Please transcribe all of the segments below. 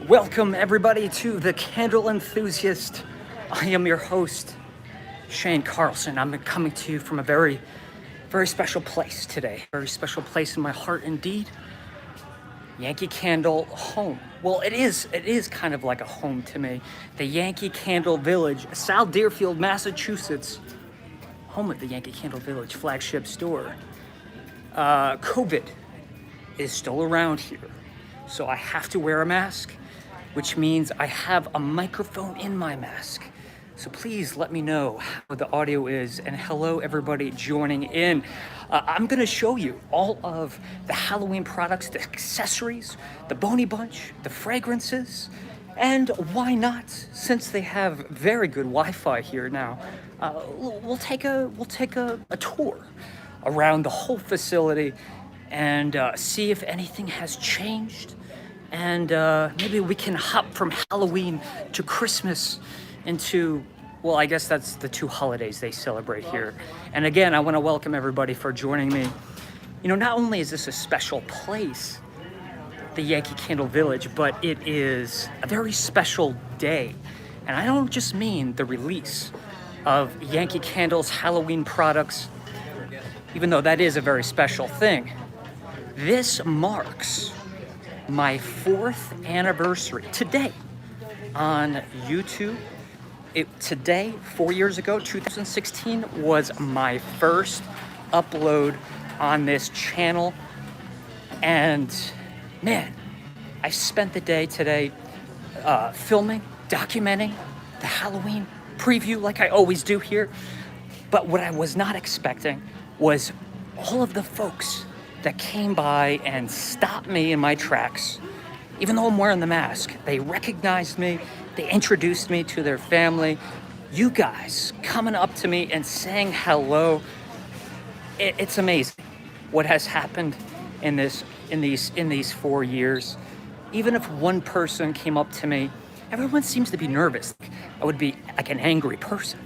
Welcome everybody to the Candle Enthusiast. I am your host, Shane Carlson. I'm coming to you from a very special place today. Very special place in my heart indeed. Yankee Candle home. Well, it is kind of like a home to me. The Yankee Candle Village, South Deerfield, Massachusetts. Home of the Yankee Candle Village flagship store. COVID is still around here, so I have to wear a mask, which means I have a microphone in my mask. So please let me know how the audio is, and hello everybody joining in. I'm gonna show you all of the Halloween products, the accessories, the Boney Bunch, the fragrances, and why not, since they have very good Wi-Fi here now, we'll take a tour around the whole facility and see if anything has changed, and maybe we can hop from Halloween to Christmas into, well, I guess that's the two holidays they celebrate here. And again, I want to welcome everybody for joining me. You know, not only is this a special place, the Yankee Candle Village, but it is a very special day. And I don't just mean the release of Yankee Candle's Halloween products, even though that is a very special thing. This marks my 4th anniversary today on YouTube. Today, 4 years ago, 2016, was my first upload on this channel. And man, I spent the day today filming, documenting the Halloween preview like I always do here. But what I was not expecting was all of the folks that came by and stopped me in my tracks. Even though I'm wearing the mask, they recognized me, they introduced me to their family. You guys coming up to me and saying hello. It's amazing what has happened in these 4 years. Even if one person came up to me, everyone seems to be nervous. I would be like an angry person.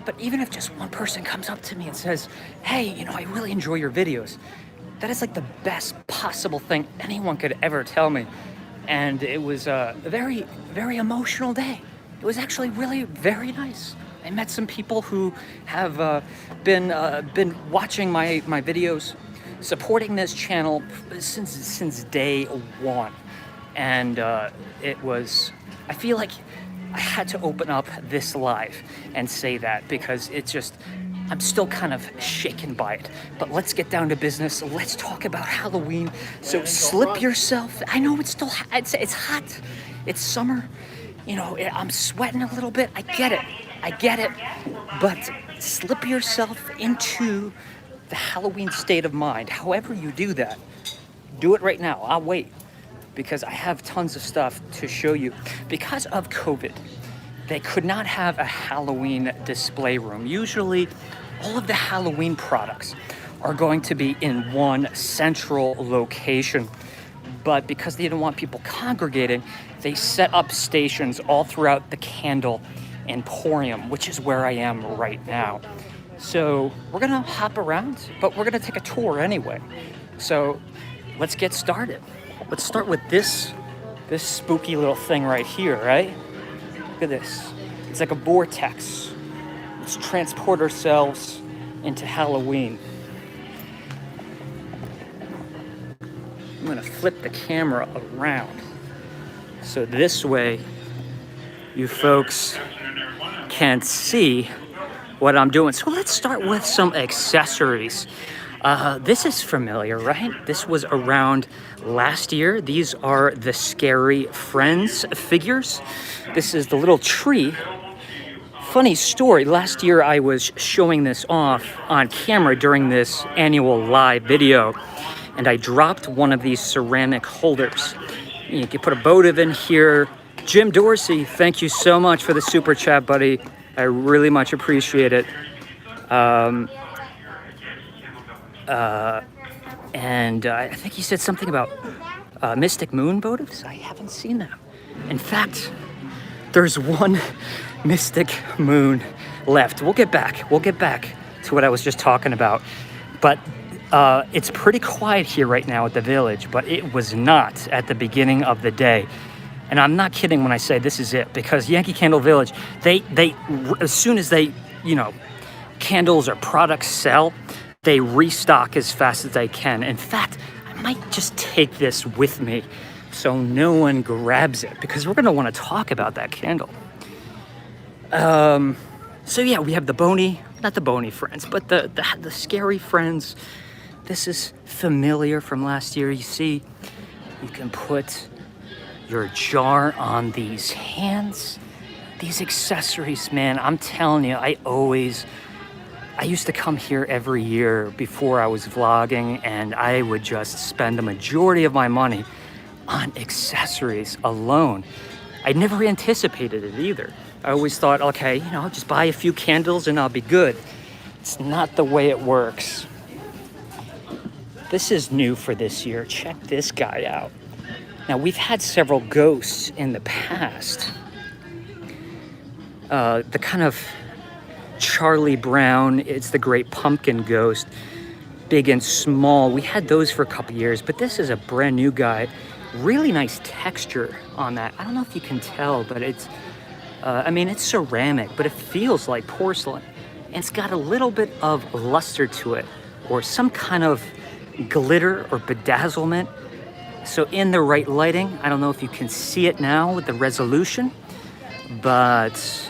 But even if just one person comes up to me and says, hey, you know, I really enjoy your videos, that is like the best possible thing anyone could ever tell me. And it was a very emotional day. It was actually really very nice. I met some people who have been watching my videos, supporting this channel since day one. And it was, I feel like I had to open up this live and say that, because it's just, I'm still kind of shaken by it. But let's get down to business. Let's talk about Halloween. So slip yourself. I know it's still, it's hot. It's summer. You know, I'm sweating a little bit. I get it. But slip yourself into the Halloween state of mind. However you do that, do it right now. I'll wait, because I have tons of stuff to show you. Because of COVID, they could not have a Halloween display room. Usually, all of the Halloween products are going to be in one central location. But because they didn't want people congregating, they set up stations all throughout the Candle Emporium, which is where I am right now. So we're gonna hop around, but we're gonna take a tour anyway. So let's get started. Let's start with this spooky little thing right here, right? Look at this. It's like a vortex. Let's transport ourselves into Halloween. I'm gonna flip the camera around, so this way you folks can see what I'm doing. So let's start with some accessories. This is familiar, right? This was around last year. These are the Scary Friends figures. This is the little tree. Funny story, last year I was showing this off on camera during this annual live video, and I dropped one of these ceramic holders. You can put a votive in here. Jim Dorsey, thank you so much for the super chat, buddy. I really much appreciate it. And I think he said something about Mystic Moon votives. I haven't seen that. In fact, there's one Mystic Moon left. We'll get back to what I was just talking about. But it's pretty quiet here right now at the village, but it was not at the beginning of the day. And I'm not kidding when I say this is it, because Yankee Candle Village, they as soon as they, candles or products sell, they restock as fast as they can. In fact, I might just take this with me so no one grabs it, because we're going to want to talk about that candle. So yeah, we have not the bony friends, but the scary friends. This is familiar from last year. You see, you can put your jar on these hands. These accessories, man, I'm telling you, I used to come here every year before I was vlogging, and I would just spend the majority of my money on accessories alone. I never anticipated it either. I always thought, okay, I'll just buy a few candles and I'll be good. It's not the way it works. This is new for this year. Check this guy out. Now, we've had several ghosts in the past. The kind of Charlie Brown, it's the Great Pumpkin ghost, big and small. We had those for a couple years, but this is a brand new guy. Really nice texture on that. I don't know if you can tell, but it's ceramic, but it feels like porcelain. And it's got a little bit of luster to it, or some kind of glitter or bedazzlement. So in the right lighting, I don't know if you can see it now with the resolution, but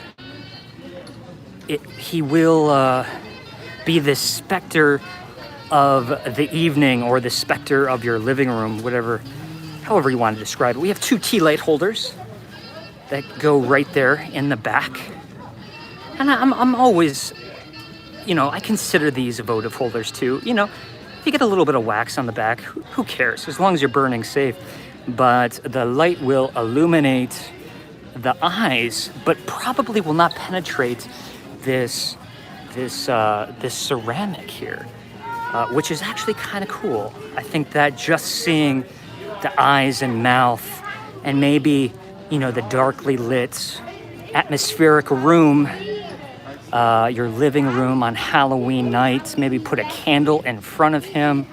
he will be the specter of the evening, or the specter of your living room, however you want to describe it. We have 2 tea light holders that go right there in the back. And I'm always, I consider these votive holders too. If you get a little bit of wax on the back, who cares? As long as you're burning safe. But the light will illuminate the eyes, but probably will not penetrate this ceramic here, which is actually kind of cool. I think that just seeing the eyes and mouth, and maybe the darkly lit atmospheric room, your living room on Halloween night, maybe put a candle in front of him.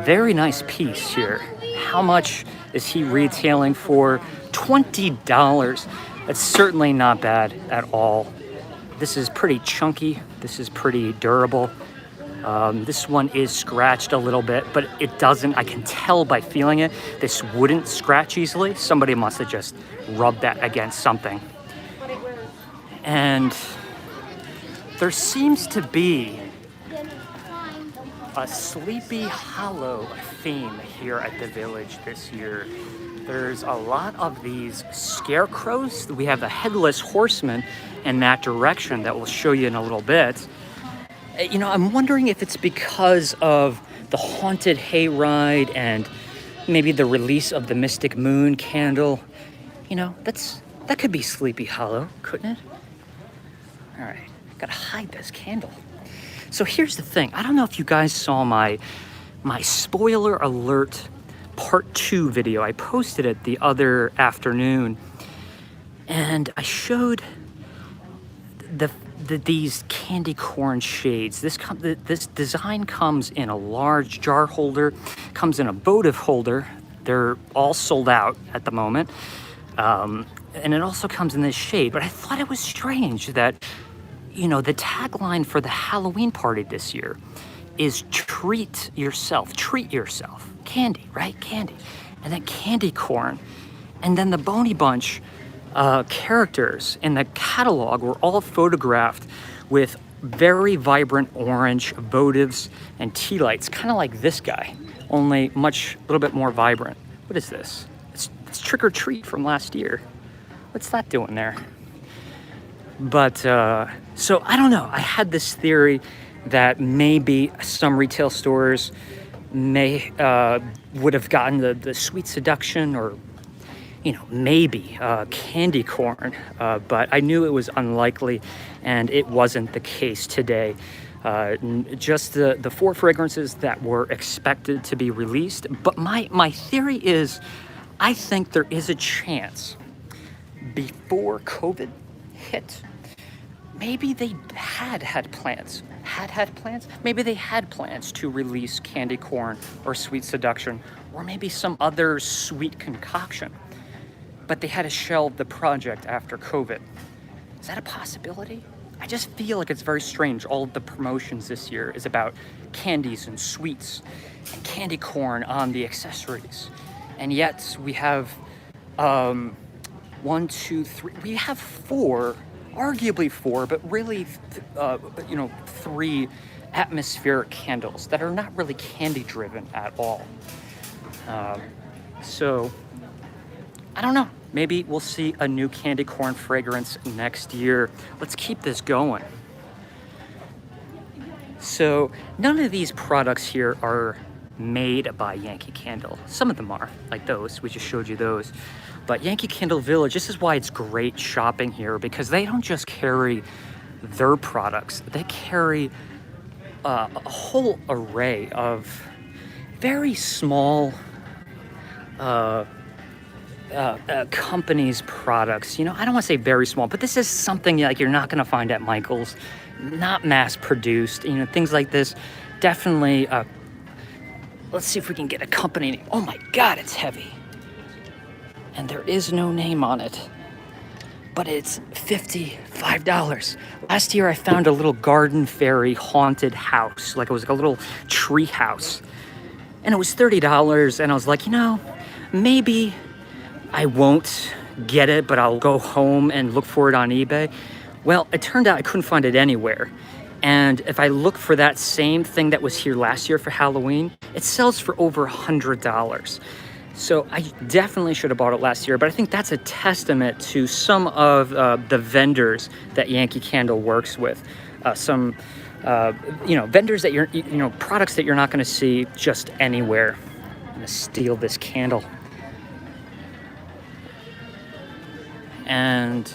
Very nice piece here. How much is he retailing for? $20. That's certainly not bad at all. This is pretty chunky. This is pretty durable. This one is scratched a little bit, but it doesn't, I can tell by feeling it, this wouldn't scratch easily. Somebody must have just rubbed that against something. And there seems to be a Sleepy Hollow theme here at the village this year. There's a lot of these scarecrows. We have the headless horseman in that direction that we'll show you in a little bit. I'm wondering if it's because of the haunted Hayride and maybe the release of the Mystic Moon candle. That could be Sleepy Hollow, couldn't it? All right, gotta hide this candle. So here's the thing. I don't know if you guys saw my spoiler alert part 2 video. I posted it the other afternoon, and I showed these candy corn shades. This design comes in a large jar holder, comes in a votive holder. They're all sold out at the moment. And it also comes in this shade. But I thought it was strange that, the tagline for the Halloween party this year is treat yourself. Candy, right? Candy. And then candy corn. And then the Boney Bunch characters in the catalog were all photographed with very vibrant orange votives and tea lights, kind of like this guy, only a little bit more vibrant. What is this? It's Trick or Treat from last year. What's that doing there? But so I don't know. I had this theory that maybe some retail stores would have gotten the Sweet Seduction, or maybe candy corn, but I knew it was unlikely, and it wasn't the case today. Just the 4 fragrances that were expected to be released. But my theory is, I think there is a chance before COVID hit, maybe they had plans. Maybe they had plans to release candy corn or Sweet Seduction, or maybe some other sweet concoction. but they had to shelve the project after COVID. Is that a possibility? I just feel like it's very strange. All of the promotions this year is about candies and sweets and candy corn on the accessories. And yet we have one, two, three, we have four, arguably four, but really, three atmospheric candles that are not really candy driven at all. So I don't know. Maybe we'll see a new candy corn fragrance next year. Let's keep this going. So none of these products here are made by Yankee Candle. Some of them are, like those. We just showed you those. But Yankee Candle Village, this is why it's great shopping here, because they don't just carry their products. They carry a whole array of very small companies' products. I don't want to say very small, but this is something like you're not going to find at Michael's, not mass produced. Things like this. Definitely. Let's see if we can get a company name. Oh my God, it's heavy, and there is no name on it, but it's $55. Last year I found a little garden fairy haunted house, like it was like a little tree house, and it was $30, and I was like, maybe I won't get it, but I'll go home and look for it on eBay. Well, it turned out I couldn't find it anywhere. And if I look for that same thing that was here last year for Halloween, it sells for over $100. So I definitely should have bought it last year, but I think that's a testament to some of the vendors that Yankee Candle works with. Some vendors that products that you're not going to see just anywhere. I'm going to steal this candle. And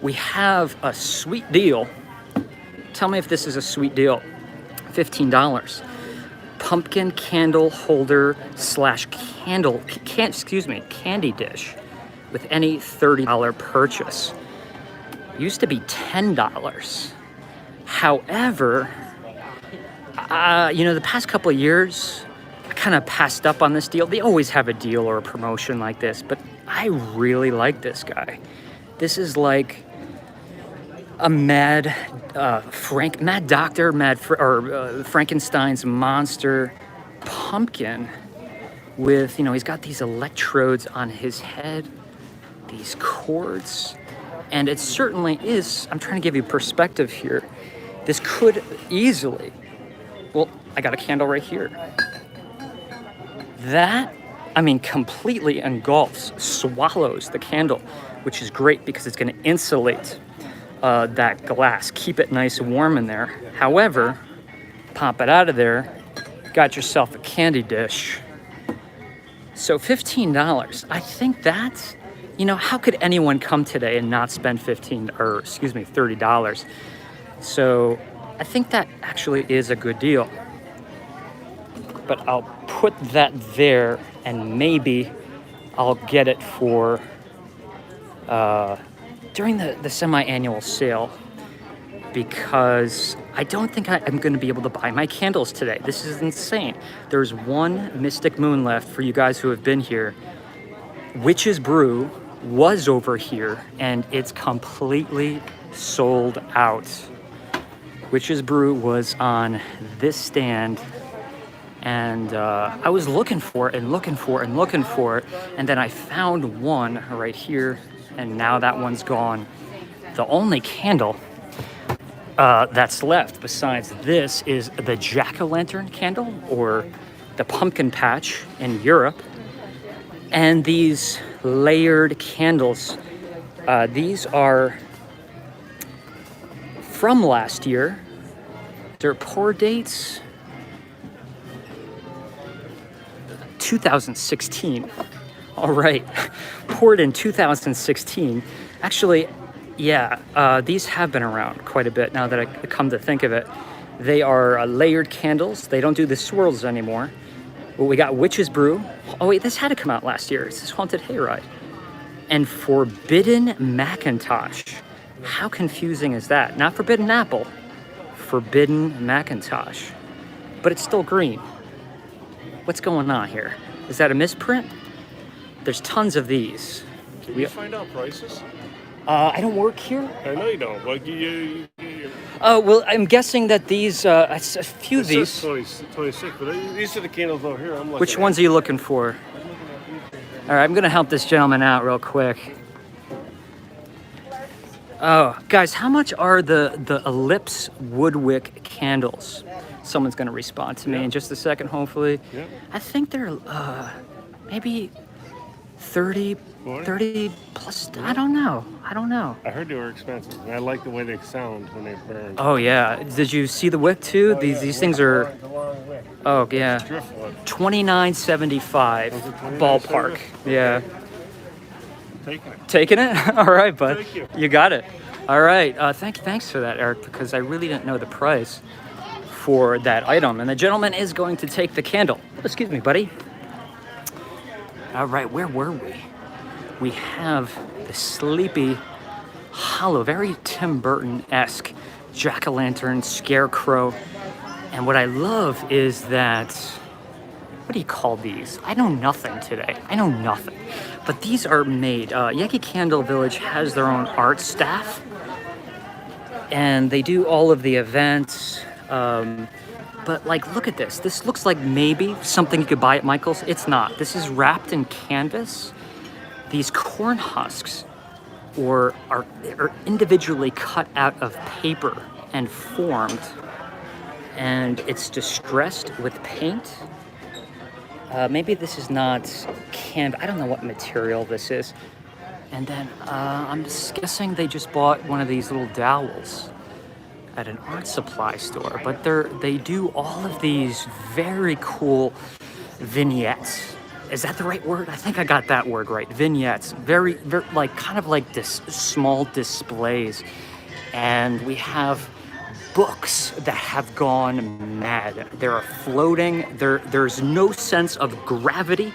we have a sweet deal. Tell me if this is a sweet deal. $15. Pumpkin candle holder / candy dish with any $30 purchase. Used to be $10. However, the past couple of years, I kind of passed up on this deal. They always have a deal or a promotion like this, but I really like this guy. This is like a Frankenstein's monster pumpkin with, he's got these electrodes on his head, these cords, and it certainly is, I'm trying to give you perspective here. This could easily, I got a candle right here. That, completely engulfs, swallows the candle, which is great because it's going to insulate that glass, keep it nice and warm in there. However, pop it out of there, got yourself a candy dish. So $15, I think that's, how could anyone come today and not spend $30? So I think that actually is a good deal. But I'll put that there, and maybe I'll get it for during the semi-annual sale, because I don't think I'm going to be able to buy my candles today. This is insane. There's one Mystic Moon left for you guys who have been here. Witch's Brew was over here, and it's completely sold out. Witch's Brew was on this stand, and I was looking for it, and then I found one right here, and now that one's gone. The only candle that's left besides this is the jack-o'-lantern candle, or the pumpkin patch in Europe, and these layered candles. These are from last year. Their pour dates 2016. All right, poured in 2016. Actually, yeah, these have been around quite a bit now that I come to think of it. They are layered candles. They don't do the swirls anymore. Well, we got Witch's Brew. Oh wait, this had to come out last year. It's this Haunted Hayride. And Forbidden Macintosh. How confusing is that? Not Forbidden Apple. Forbidden Macintosh. But it's still green. What's going on here? Is that a misprint? There's tons of these. Can you find out prices? I don't work here. I know you don't. Well, Oh, well, I'm guessing that these, a few it of these. says 26, but these are the candles over here. I'm looking Which at. ones are you looking for? All right, I'm gonna help this gentleman out real quick. Oh, guys, how much are the Ellipse Woodwick candles? Someone's gonna respond to me in just a second, hopefully. Yeah. I think they're maybe 30, 40? 30 plus. I don't know. I heard they were expensive, and I like the way they sound when they burn. Oh yeah, did you see the wick too? Oh, these yeah, things are. the long wick. Oh yeah. Driftwood. $29.75 Was it $29.75? ballpark. Yeah. Taking it. Taking it? All right, bud. Thank you. You got it. All right. Thanks for that, Eric, because I really didn't know the price for that item. And the gentleman is going to take the candle. Excuse me, buddy. All right, where were we? We have the Sleepy Hollow, very Tim Burton-esque jack-o'-lantern Scarecrow. And what I love is that, what do you call these? I know nothing today. I know nothing. But these are made, Yankee Candle Village has their own art staff. And they do all of the events. But like, look at this. This looks like maybe something you could buy at Michael's. It's not. This is wrapped in canvas. These corn husks are individually cut out of paper and formed. And it's distressed with paint. Maybe this is not canvas. I don't know what material this is. And then I'm just guessing they just bought one of these little dowels at an art supply store. But they do all of these very cool vignettes. Is that the right word? I think I got that word right. Vignettes. Very like kind of like this small displays. And we have books that have gone mad. They are floating. There's no sense of gravity,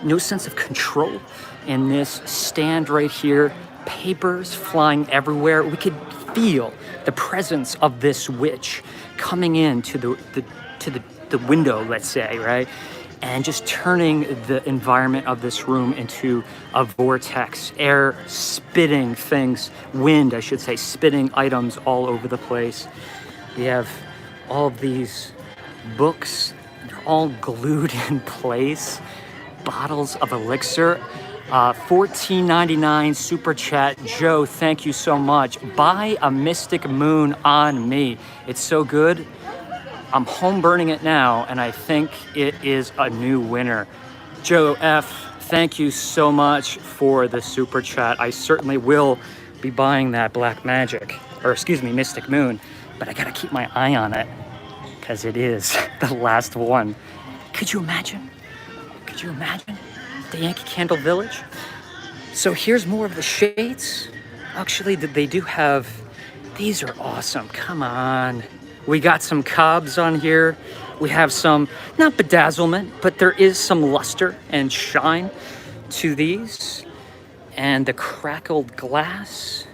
no sense of control in this stand right here. Papers flying everywhere. We could feel the presence of this witch coming into the window, let's say, right? And just turning the environment of this room into a vortex, air spitting things, wind, I should say, spitting items all over the place. We have all of these books, they're all glued in place, bottles of elixir. $14.99 super chat. Joe, thank you so much. Buy a Mystic Moon on me. It's so good. I'm home burning it now, and I think it is a new winner. Joe F., thank you so much for the super chat. I certainly will be buying that Black Magic, or excuse me, Mystic Moon, but I gotta keep my eye on it, because it is the last one. Could you imagine? Could you imagine the Yankee Candle Village? So here's more of the shades. Actually, they do have, these are awesome, come on. We got some cobs on here. We have some, not bedazzlement, but there is some luster and shine to these. And the crackled glass.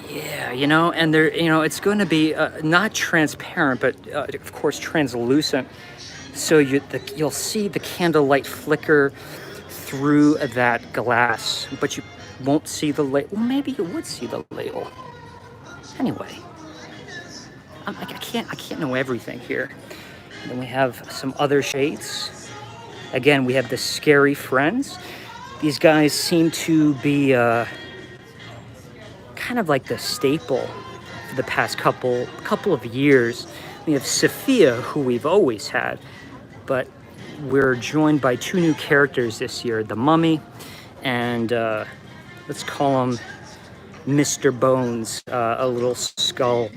Yeah, you know, and they're, you know, it's going to be not transparent, but of course translucent. So you'll see the candlelight flicker through that glass, but you won't see the label. Well, maybe you would see the label. Anyway, I can't know everything here. And then we have some other shades. Again, we have the Scary Friends. These guys seem to be kind of like the staple for the past couple of years. We have Sophia, who we've always had, but we're joined by two new characters this year, the Mummy and let's call him Mr. Bones, a little skull.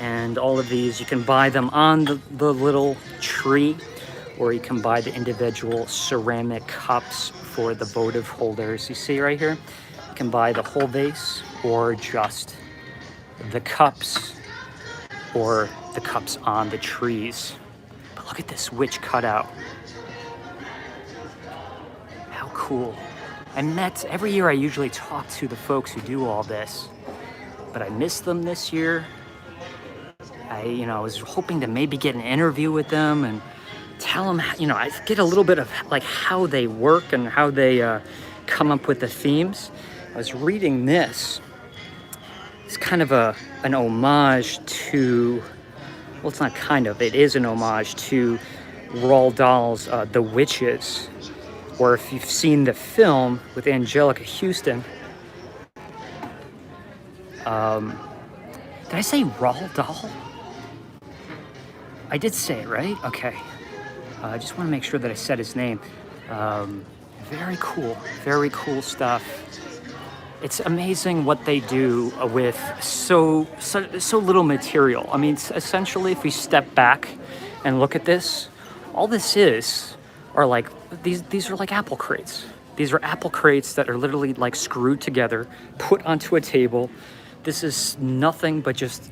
And all of these, you can buy them on the little tree, or you can buy the individual ceramic cups for the votive holders. You see right here? You can buy the whole vase or just the cups, or the cups on the trees. But look at this witch cutout. How cool. Every year I usually talk to the folks who do all this, but I missed them this year. I was hoping to maybe get an interview with them, and tell them, you know, I get a little bit of like how they work and how they come up with the themes. I was reading this. It's kind of an homage to, well, it's not kind of, it is an homage to Roald Dahl's The Witches, or if you've seen the film with Angelica Houston. Did I say Roald Dahl? I did say it, right? Okay. I just want to make sure that I said his name. Very cool stuff. It's amazing what they do with so little material. I mean, essentially, if we step back and look at this, all this are like these are like apple crates. These are apple crates that are literally like screwed together, put onto a table. This is nothing but just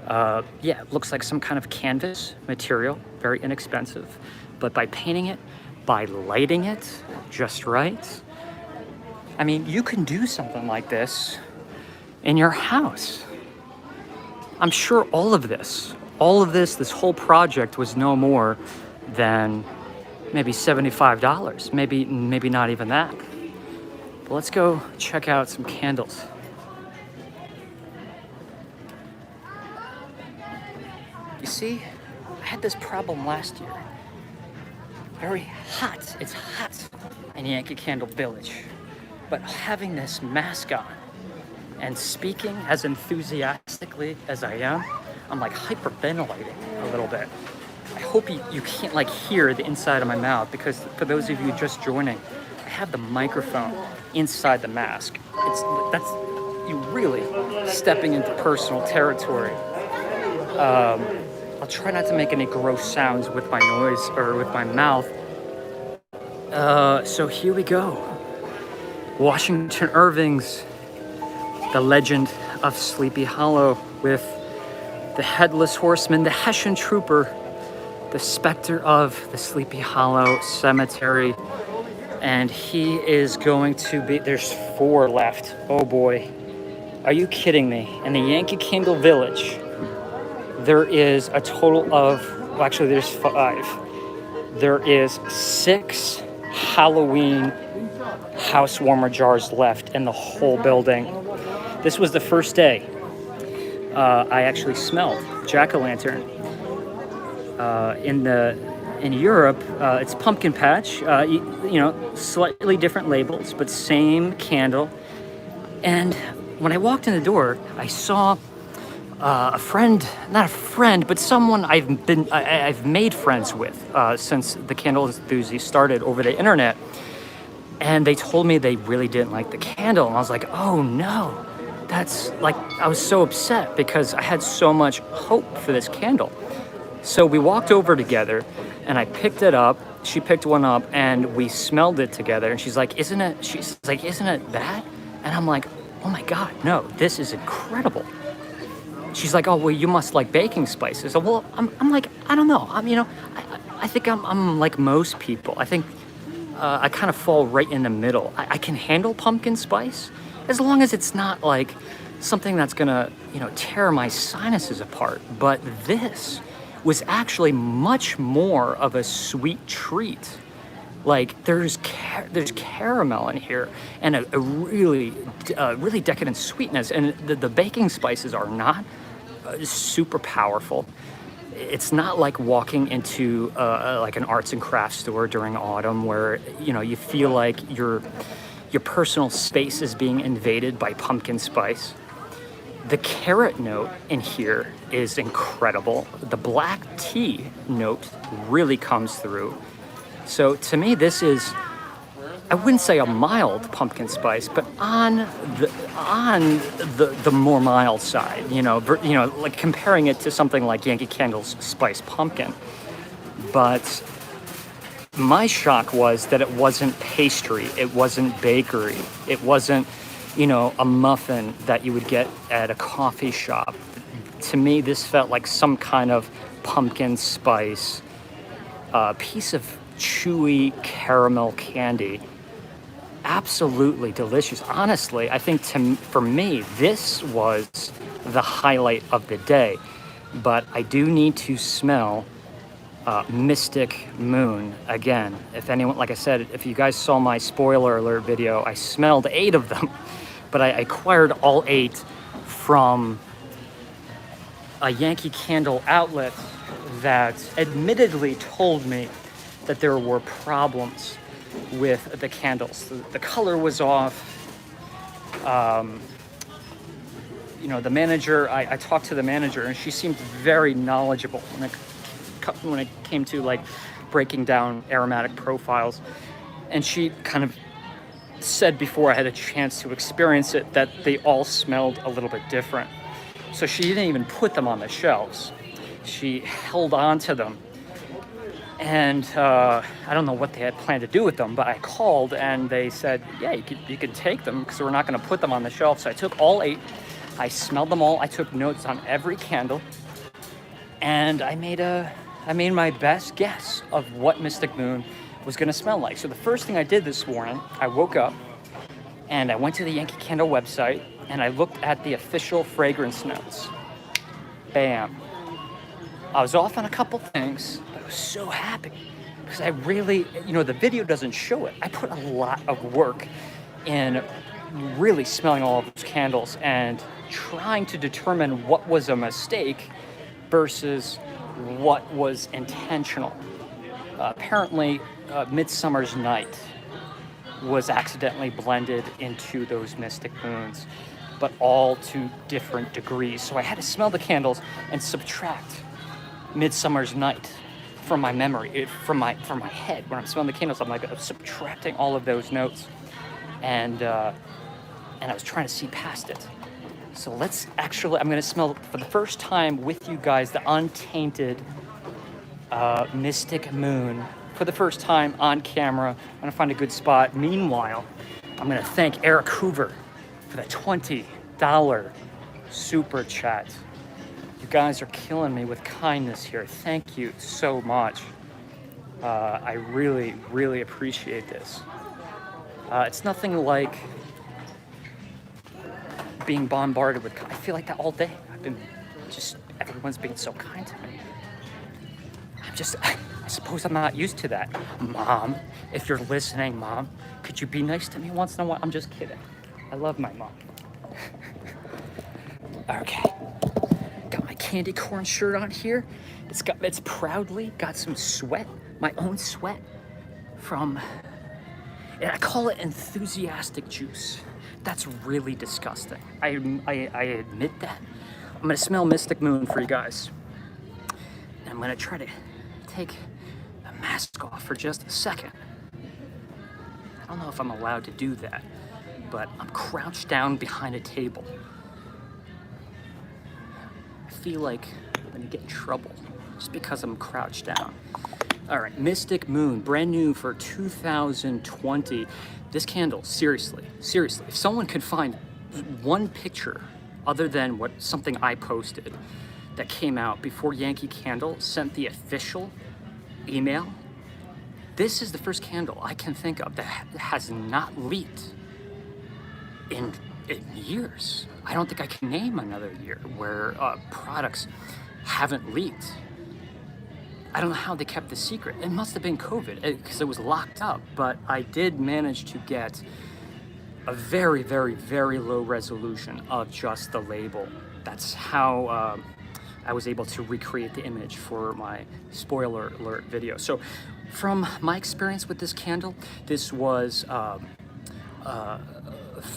it looks like some kind of canvas material, very inexpensive. But by painting it, by lighting it just right, I mean, you can do something like this in your house. I'm sure all of this, this whole project was no more than maybe $75, maybe not even that. But let's go check out some candles. You see, I had this problem last year. Very hot, it's hot in Yankee Candle Village. But having this mask on and speaking as enthusiastically as I am, I'm like hyperventilating a little bit. I hope you can't like hear the inside of my mouth, because for those of you just joining, I have the microphone inside the mask. That's you really stepping into personal territory. I'll try not to make any gross sounds with my noise or with my mouth. So here we go. Washington Irving's The Legend of Sleepy Hollow, with the Headless Horseman, the Hessian Trooper, the specter of the Sleepy Hollow Cemetery. And he is going to be, there's 4 left. Oh boy. Are you kidding me? In the Yankee Candle Village, there is a total of, well, actually there's 5. There is 6 Halloween house warmer jars left in the whole building. This was the first day I actually smelled jack-o'-lantern. In Europe, it's pumpkin patch. You know, slightly different labels, but same candle. And when I walked in the door, I saw a friend, not a friend, but someone I've made friends with since the Candle Enthusiast started over the internet. And they told me they really didn't like the candle. And I was like, oh no, that's like, I was so upset because I had so much hope for this candle. So we walked over together and I picked it up. She picked one up and we smelled it together. And she's like, isn't it bad? And I'm like, oh my God, no, this is incredible. She's like, oh, well, you must like baking spices. Well, I'm like, I don't know. I think I'm like most people. I think I kind of fall right in the middle. I can handle pumpkin spice as long as it's not like something that's gonna, you know, tear my sinuses apart. But this was actually much more of a sweet treat. Like there's caramel in here and a really decadent sweetness. And the baking spices are not super powerful. It's not like walking into like an arts and crafts store during autumn where, you know, you feel like your personal space is being invaded by pumpkin spice. The carrot note in here is incredible. The black tea note really comes through. So to me, this is, I wouldn't say a mild pumpkin spice, but on the more mild side, you know, like comparing it to something like Yankee Candle's Spice Pumpkin. But my shock was that it wasn't pastry, it wasn't bakery, it wasn't, you know, a muffin that you would get at a coffee shop. To me, this felt like some kind of pumpkin spice, piece of chewy caramel candy. Absolutely delicious. Honestly, I think for me, this was the highlight of the day. But I do need to smell Mystic Moon. Again, if anyone, like I said, if you guys saw my spoiler alert video, I smelled 8 of them, but I acquired all 8 from a Yankee candle outlet that admittedly told me that there were problems with the candles. The color was off. You know, the manager, I talked to the manager and she seemed very knowledgeable when it came to like breaking down aromatic profiles. And she kind of said before I had a chance to experience it that they all smelled a little bit different. So she didn't even put them on the shelves. She held on to them. And I don't know what they had planned to do with them, but I called and they said, yeah, you could take them because we're not going to put them on the shelf. So I took all 8. I smelled them all. I took notes on every candle. And I made my best guess of what Mystic Moon was going to smell like. So the first thing I did this morning, I woke up and I went to the Yankee Candle website and I looked at the official fragrance notes. Bam. I was off on a couple things, but I was so happy because I really, you know, the video doesn't show it. I put a lot of work in really smelling all of those candles and trying to determine what was a mistake versus what was intentional. Apparently, Midsummer's Night was accidentally blended into those Mystic Moons, but all to different degrees. So I had to smell the candles and subtract Midsummer's Night from my memory, from my head. When I'm smelling the candles, I'm like subtracting all of those notes, and I was trying to see past it. So let's actually, I'm gonna smell for the first time with you guys the untainted Mystic Moon for the first time on camera. I'm gonna find a good spot. Meanwhile, I'm gonna thank Eric Hoover for the $20 super chat. You guys are killing me with kindness here. Thank you so much. I really, really appreciate this. It's nothing like being bombarded with, I feel like that all day. Everyone's being so kind to me. I suppose I'm not used to that. Mom, if you're listening, Mom, could you be nice to me once in a while? I'm just kidding. I love my mom. Okay. Got my candy corn shirt on here. It's proudly got some sweat, my own sweat from, and I call it enthusiastic juice. That's really disgusting. I admit that. I'm gonna smell Mystic Moon for you guys. And I'm gonna try to take the mask off for just a second. I don't know if I'm allowed to do that, but I'm crouched down behind a table. I feel like I'm gonna get in trouble just because I'm crouched down. All right, Mystic Moon, brand new for 2020. This candle, seriously, if someone could find one picture other than something I posted that came out before Yankee Candle sent the official email, this is the first candle I can think of that has not leaked in years. I don't think I can name another year where products haven't leaked. I don't know how they kept the secret. It must have been COVID because it was locked up, but I did manage to get a very, very, very low resolution of just the label. That's how I was able to recreate the image for my spoiler alert video. So from my experience with this candle, this was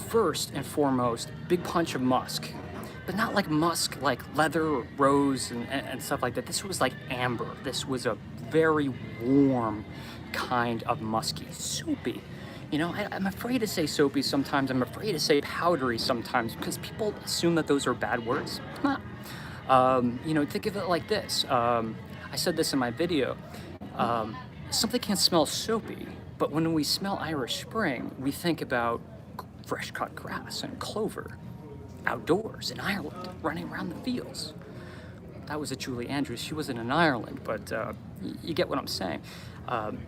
first and foremost, big punch of musk. But not like musk, like leather or rose and stuff like that. This was like amber. This was a very warm kind of musky, soapy. You know, I'm afraid to say soapy sometimes. I'm afraid to say powdery sometimes because people assume that those are bad words. It's not. You know, think of it like this. I said this in my video. Something can smell soapy, but when we smell Irish Spring, we think about fresh cut grass and clover. Outdoors in Ireland, running around the fields. That was a Julie Andrews. She wasn't in Ireland, but you get what I'm saying.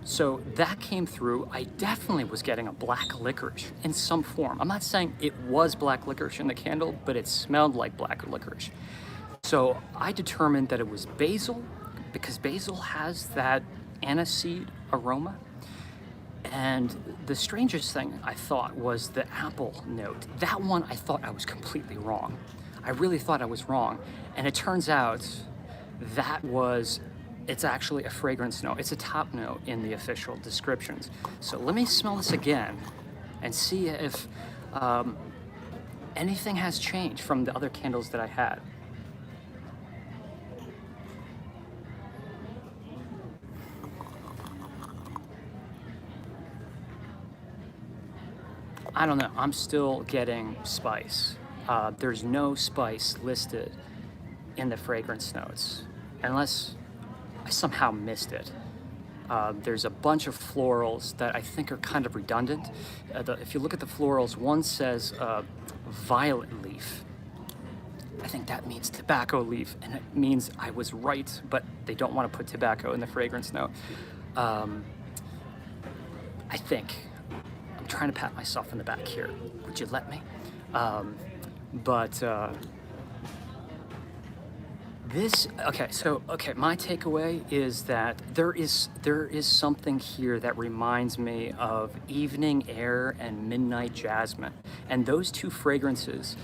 So that came through. I definitely was getting a black licorice in some form. I'm not saying it was black licorice in the candle, but it smelled like black licorice. So I determined that it was basil because basil has that aniseed aroma. And the strangest thing I thought was the apple note. That one I thought I was completely wrong. I really thought I was wrong. And it turns out it's actually a fragrance note. It's a top note in the official descriptions. So let me smell this again and see if anything has changed from the other candles that I had. I don't know, I'm still getting spice. There's no spice listed in the fragrance notes, unless I somehow missed it. There's a bunch of florals that I think are kind of redundant. If you look at the florals, one says violet leaf. I think that means tobacco leaf, and it means I was right, but they don't want to put tobacco in the fragrance note. I think. I'm trying to pat myself in the back here. Would you let me? My takeaway is that there is something here that reminds me of Evening Air and Midnight Jasmine. And those two fragrances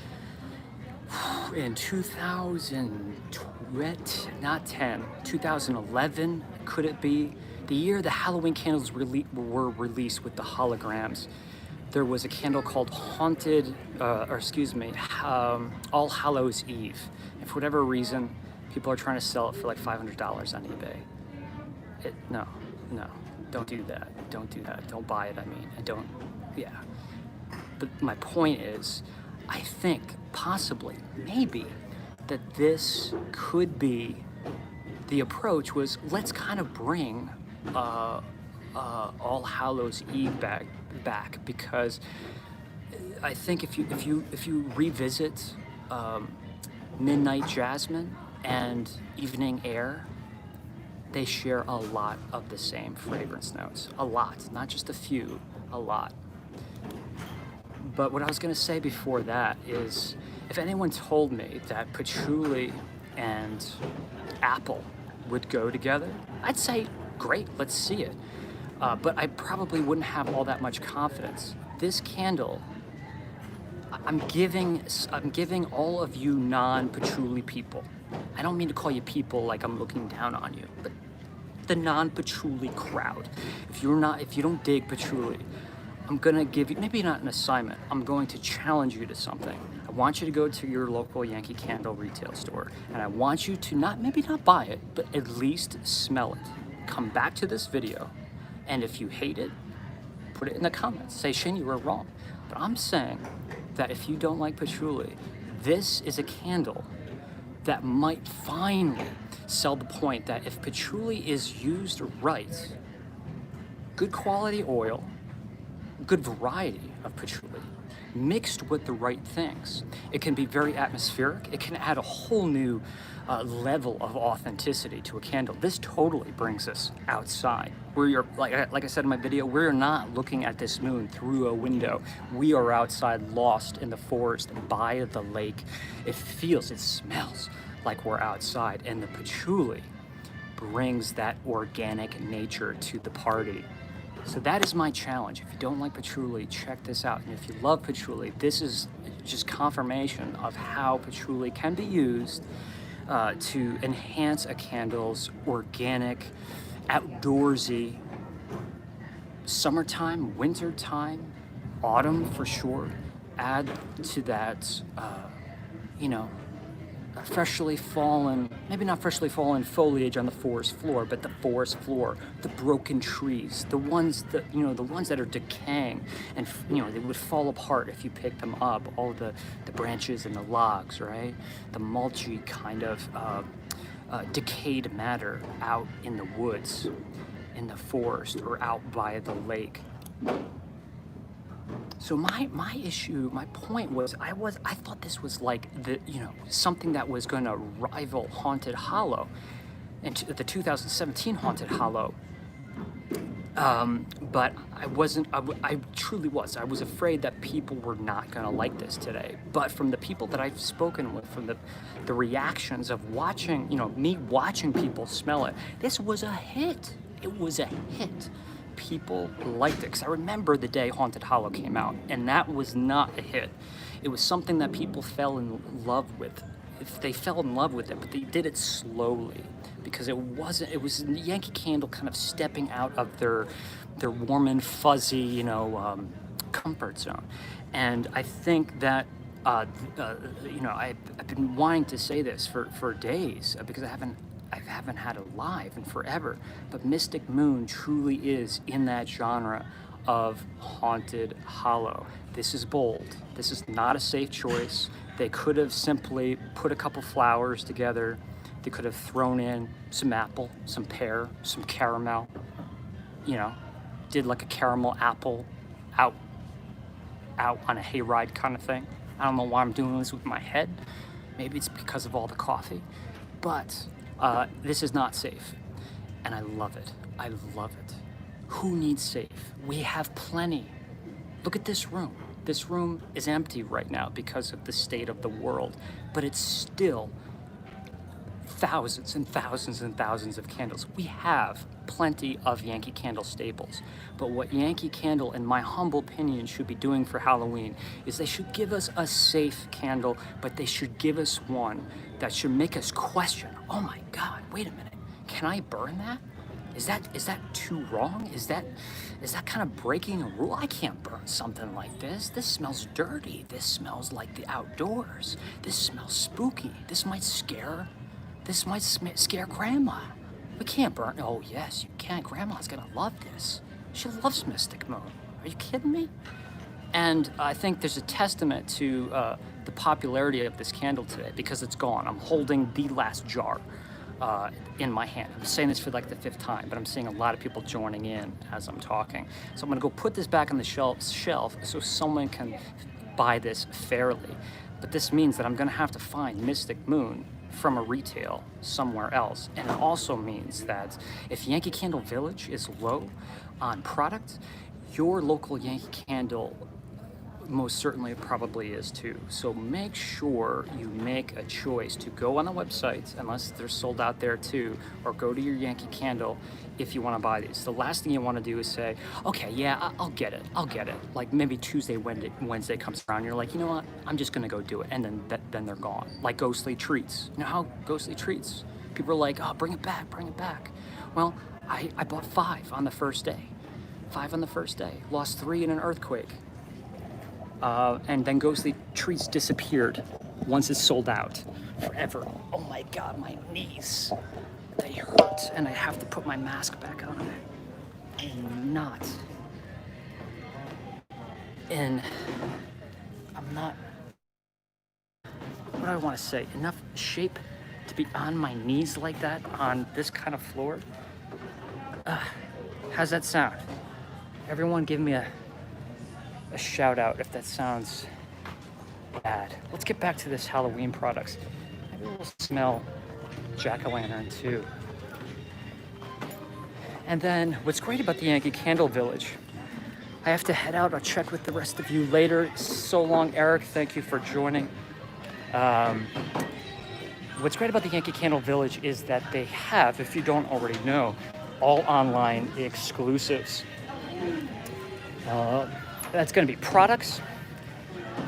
in 2011, could it be? The year the Halloween candles were released with the holograms, there was a candle called All Hallows Eve. And for whatever reason, people are trying to sell it for like $500 on eBay. No, don't do that. Don't do that. Don't buy it, But my point is, I think possibly, maybe, that this could be, the approach was, let's kind of bring All Hallows Eve back, because I think if you revisit Midnight Jasmine and Evening Air, they share a lot of the same fragrance notes. A lot, not just a few, a lot. But what I was going to say before that is, if anyone told me that patchouli and apple would go together, I'd say, great, let's see it. But I probably wouldn't have all that much confidence. This candle, I'm giving all of you non-patchouli people. I don't mean to call you people like I'm looking down on you, but the non-patchouli crowd. If you don't dig patchouli, I'm gonna give you, maybe not an assignment, I'm going to challenge you to something. I want you to go to your local Yankee Candle retail store, and I want you to maybe not buy it, but at least smell it. Come back to this video, and if you hate it, put it in the comments. Say, Shane, you were wrong. But I'm saying that if you don't like patchouli, this is a candle that might finally sell the point that if patchouli is used right, good quality oil, good variety of patchouli, mixed with the right things, it can be very atmospheric. It can add a whole new level of authenticity to a candle. This totally brings us outside. Like I said in my video, we're not looking at this moon through a window. We are outside, lost in the forest, by the lake. It smells like we're outside, and the patchouli brings that organic nature to the party. So that is my challenge. If you don't like patchouli, check this out. And if you love patchouli, this is just confirmation of how patchouli can be used to enhance a candle's organic, outdoorsy, summertime, wintertime, autumn for sure. Add to that, freshly fallen, maybe not freshly fallen foliage on the forest floor, but the forest floor, the broken trees, the ones that are decaying, and they would fall apart if you pick them up, all the branches and the logs, right? The mulchy kind of decayed matter out in the woods, in the forest, or out by the lake. So my point was, I thought this was like something that was going to rival Haunted Hollow, and the 2017 Haunted Hollow. But I wasn't, I truly was. I was afraid that people were not going to like this today. But from the people that I've spoken with, from the reactions of watching, me watching people smell it, this was a hit. It was a hit. People liked it. Because I remember the day Haunted Hollow came out, and that was not a hit. It was something that people fell in love with. They fell in love with it, but they did it slowly. Because it was Yankee Candle kind of stepping out of their warm and fuzzy, comfort zone. And I think that, I've been wanting to say this for days because I haven't had it live in forever. But Mystic Moon truly is in that genre of Haunted Hollow. This is bold. This is not a safe choice. They could have simply put a couple flowers together. They could have thrown in some apple, some pear, some caramel, did like a caramel apple out on a hayride kind of thing. I don't know why I'm doing this with my head. Maybe it's because of all the coffee, but this is not safe. And I love it. I love it. Who needs safe? We have plenty. Look at this room. This room is empty right now because of the state of the world, but it's still thousands and thousands and thousands of candles. We have plenty of Yankee Candle staples. But what Yankee Candle, in my humble opinion, should be doing for Halloween is they should give us a safe candle, but they should give us one that should make us question, oh my God, wait a minute, can I burn that? Is that too wrong? Is that kind of breaking a rule? I can't burn something like this. This smells dirty. This smells like the outdoors. This smells spooky. This might scare Grandma. We can't burn. Oh, yes, you can. Grandma's gonna love this. She loves Mystic Moon. Are you kidding me? And I think there's a testament to the popularity of this candle today because it's gone. I'm holding the last jar in my hand. I'm saying this for like the 5th time, but I'm seeing a lot of people joining in as I'm talking. So I'm gonna go put this back on the shelf so someone can buy this fairly. But this means that I'm gonna have to find Mystic Moon from a retail somewhere else. And it also means that if Yankee Candle Village is low on product, your local Yankee Candle most certainly probably is too. So make sure you make a choice to go on the website, unless they're sold out there too, or go to your Yankee Candle if you want to buy these. The last thing you want to do is say, okay, yeah, I'll get it. Like maybe Tuesday, Wednesday comes around, you're like, you know what, I'm just gonna go do it, and then they're gone. Like Ghostly Treats. You know how Ghostly Treats, people are like, oh, bring it back. Well, I bought 5 on the first day. 5 on the first day. Lost 3 in an earthquake. And then Ghostly Treats disappeared once it's sold out forever. Oh my God, my knees, they hurt, and I have to put my mask back on. I'm not what do I want to say, enough shape to be on my knees like that on this kind of floor. How's that sound? Everyone give me a shout out if that sounds bad. Let's get back to this Halloween products. Maybe we'll smell jack-o'-lantern too. And then what's great about the Yankee Candle Village, I have to head out. I'll check with the rest of you later. So long, Eric. Thank you for joining. What's great about the Yankee Candle Village is that they have, if you don't already know, all online exclusives. That's going to be products.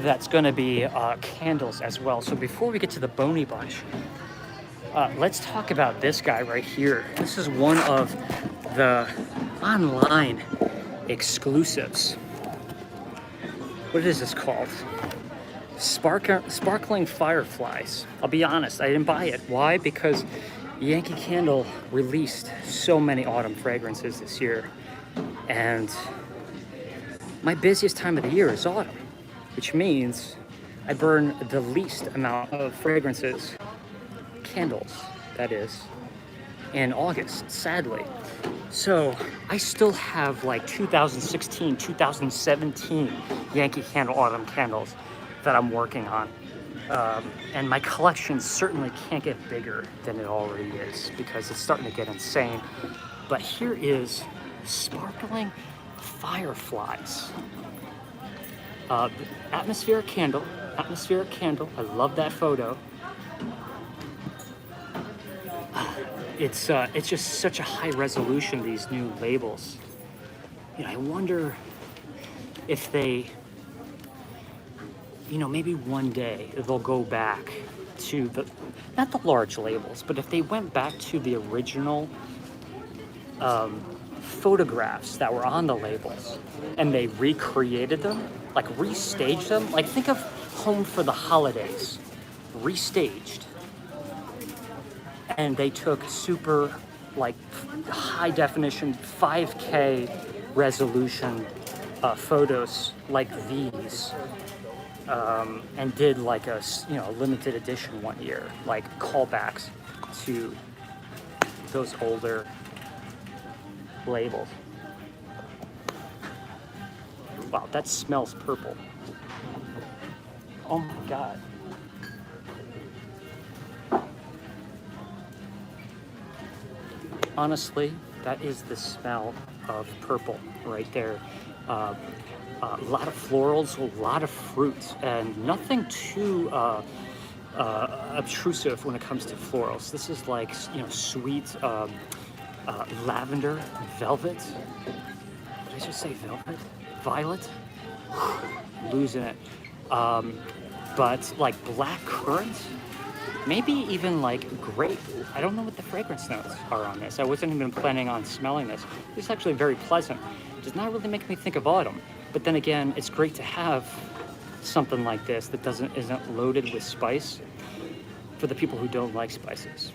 That's going to be candles as well. So before we get to the Boney Bunch, let's talk about this guy right here. This is one of the online exclusives. What is this called? Sparkling Fireflies. I'll be honest, I didn't buy it. Why? Because Yankee Candle released so many autumn fragrances this year, and my busiest time of the year is autumn, which means I burn the least amount of fragrances, candles, that is, in August, sadly. So I still have like 2016, 2017 Yankee Candle autumn candles that I'm working on. And my collection certainly can't get bigger than it already is because it's starting to get insane. But here is sparkling Fireflies. Atmospheric candle. I love that photo. It's just such a high resolution, these new labels. I wonder if they, maybe one day they'll go back to not the large labels, but if they went back to the original photographs that were on the labels and they recreated them, like restaged them, like think of Home for the Holidays, restaged. And they took super like high definition 5K resolution photos like these and did like a limited edition one year, like callbacks to those older labels. Wow, that smells purple. Oh my God. Honestly, that is the smell of purple right there. A lot of florals, a lot of fruit, and nothing too obtrusive when it comes to florals. This is like, sweet lavender, velvet. Did I just say velvet? Violet? Losing it. But like black currant, maybe even like grape. I don't know what the fragrance notes are on this. I wasn't even planning on smelling this. This is actually very pleasant. It does not really make me think of autumn. But then again, it's great to have something like this that isn't loaded with spice for the people who don't like spices.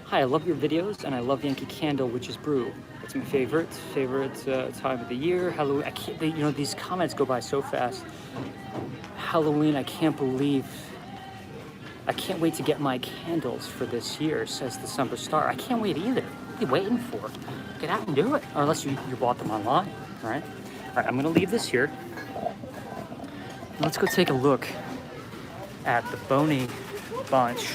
Hi, I love your videos, and I love Yankee Candle, which is Brew. It's my favorite time of the year. Halloween. I can't. These comments go by so fast. Halloween. I can't wait to get my candles for this year, says the Summer Star. I can't wait either. What are you waiting for? Get out and do it. Or unless you bought them online, right? All right, I'm gonna leave this here. Let's go take a look at the Boney bunch.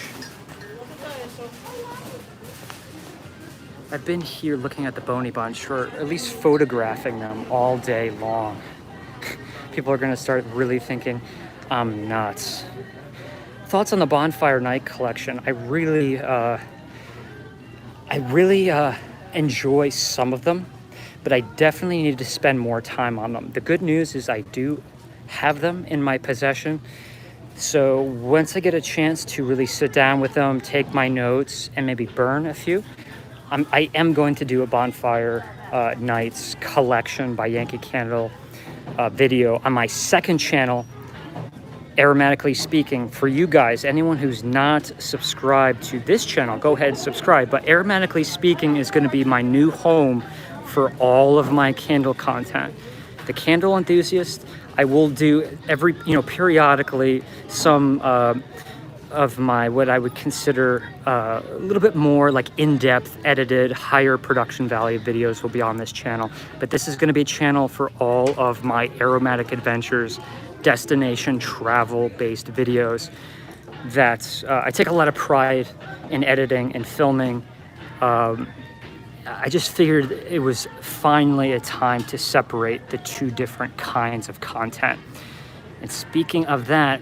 I've been here looking at the Boney bunch, or at least photographing them all day long. People are gonna start really thinking I'm nuts. Thoughts on the Bonfire Night collection. I really enjoy some of them, but I definitely need to spend more time on them. The good news is I do have them in my possession. So once I get a chance to really sit down with them, take my notes, and maybe burn a few, I am going to do a Bonfire Nights collection by Yankee Candle video on my second channel, Aromatically Speaking. For you guys, anyone who's not subscribed to this channel, go ahead and subscribe. But Aromatically Speaking is going to be my new home for all of my candle content. The Candle Enthusiast, I will do periodically some of my, what I would consider a little bit more like in-depth, edited, higher production value videos will be on this channel. But this is going to be a channel for all of my aromatic adventures, destination travel-based videos that I take a lot of pride in editing and filming. I just figured it was finally a time to separate the two different kinds of content. And speaking of that,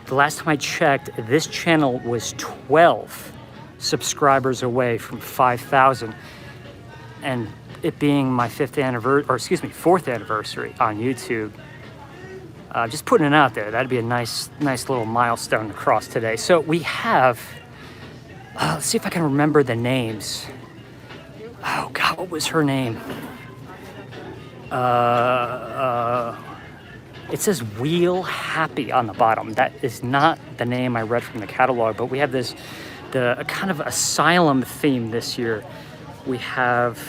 the last time I checked, this channel was 12 subscribers away from 5,000, and it being my fourth anniversary on YouTube. Just putting it out there. That'd be a nice little milestone to cross today. So we have, let's see if I can remember the names. Oh God, what was her name? It says Wheel Happy on the bottom. That is not the name I read from the catalog, but we have the kind of asylum theme this year. We have,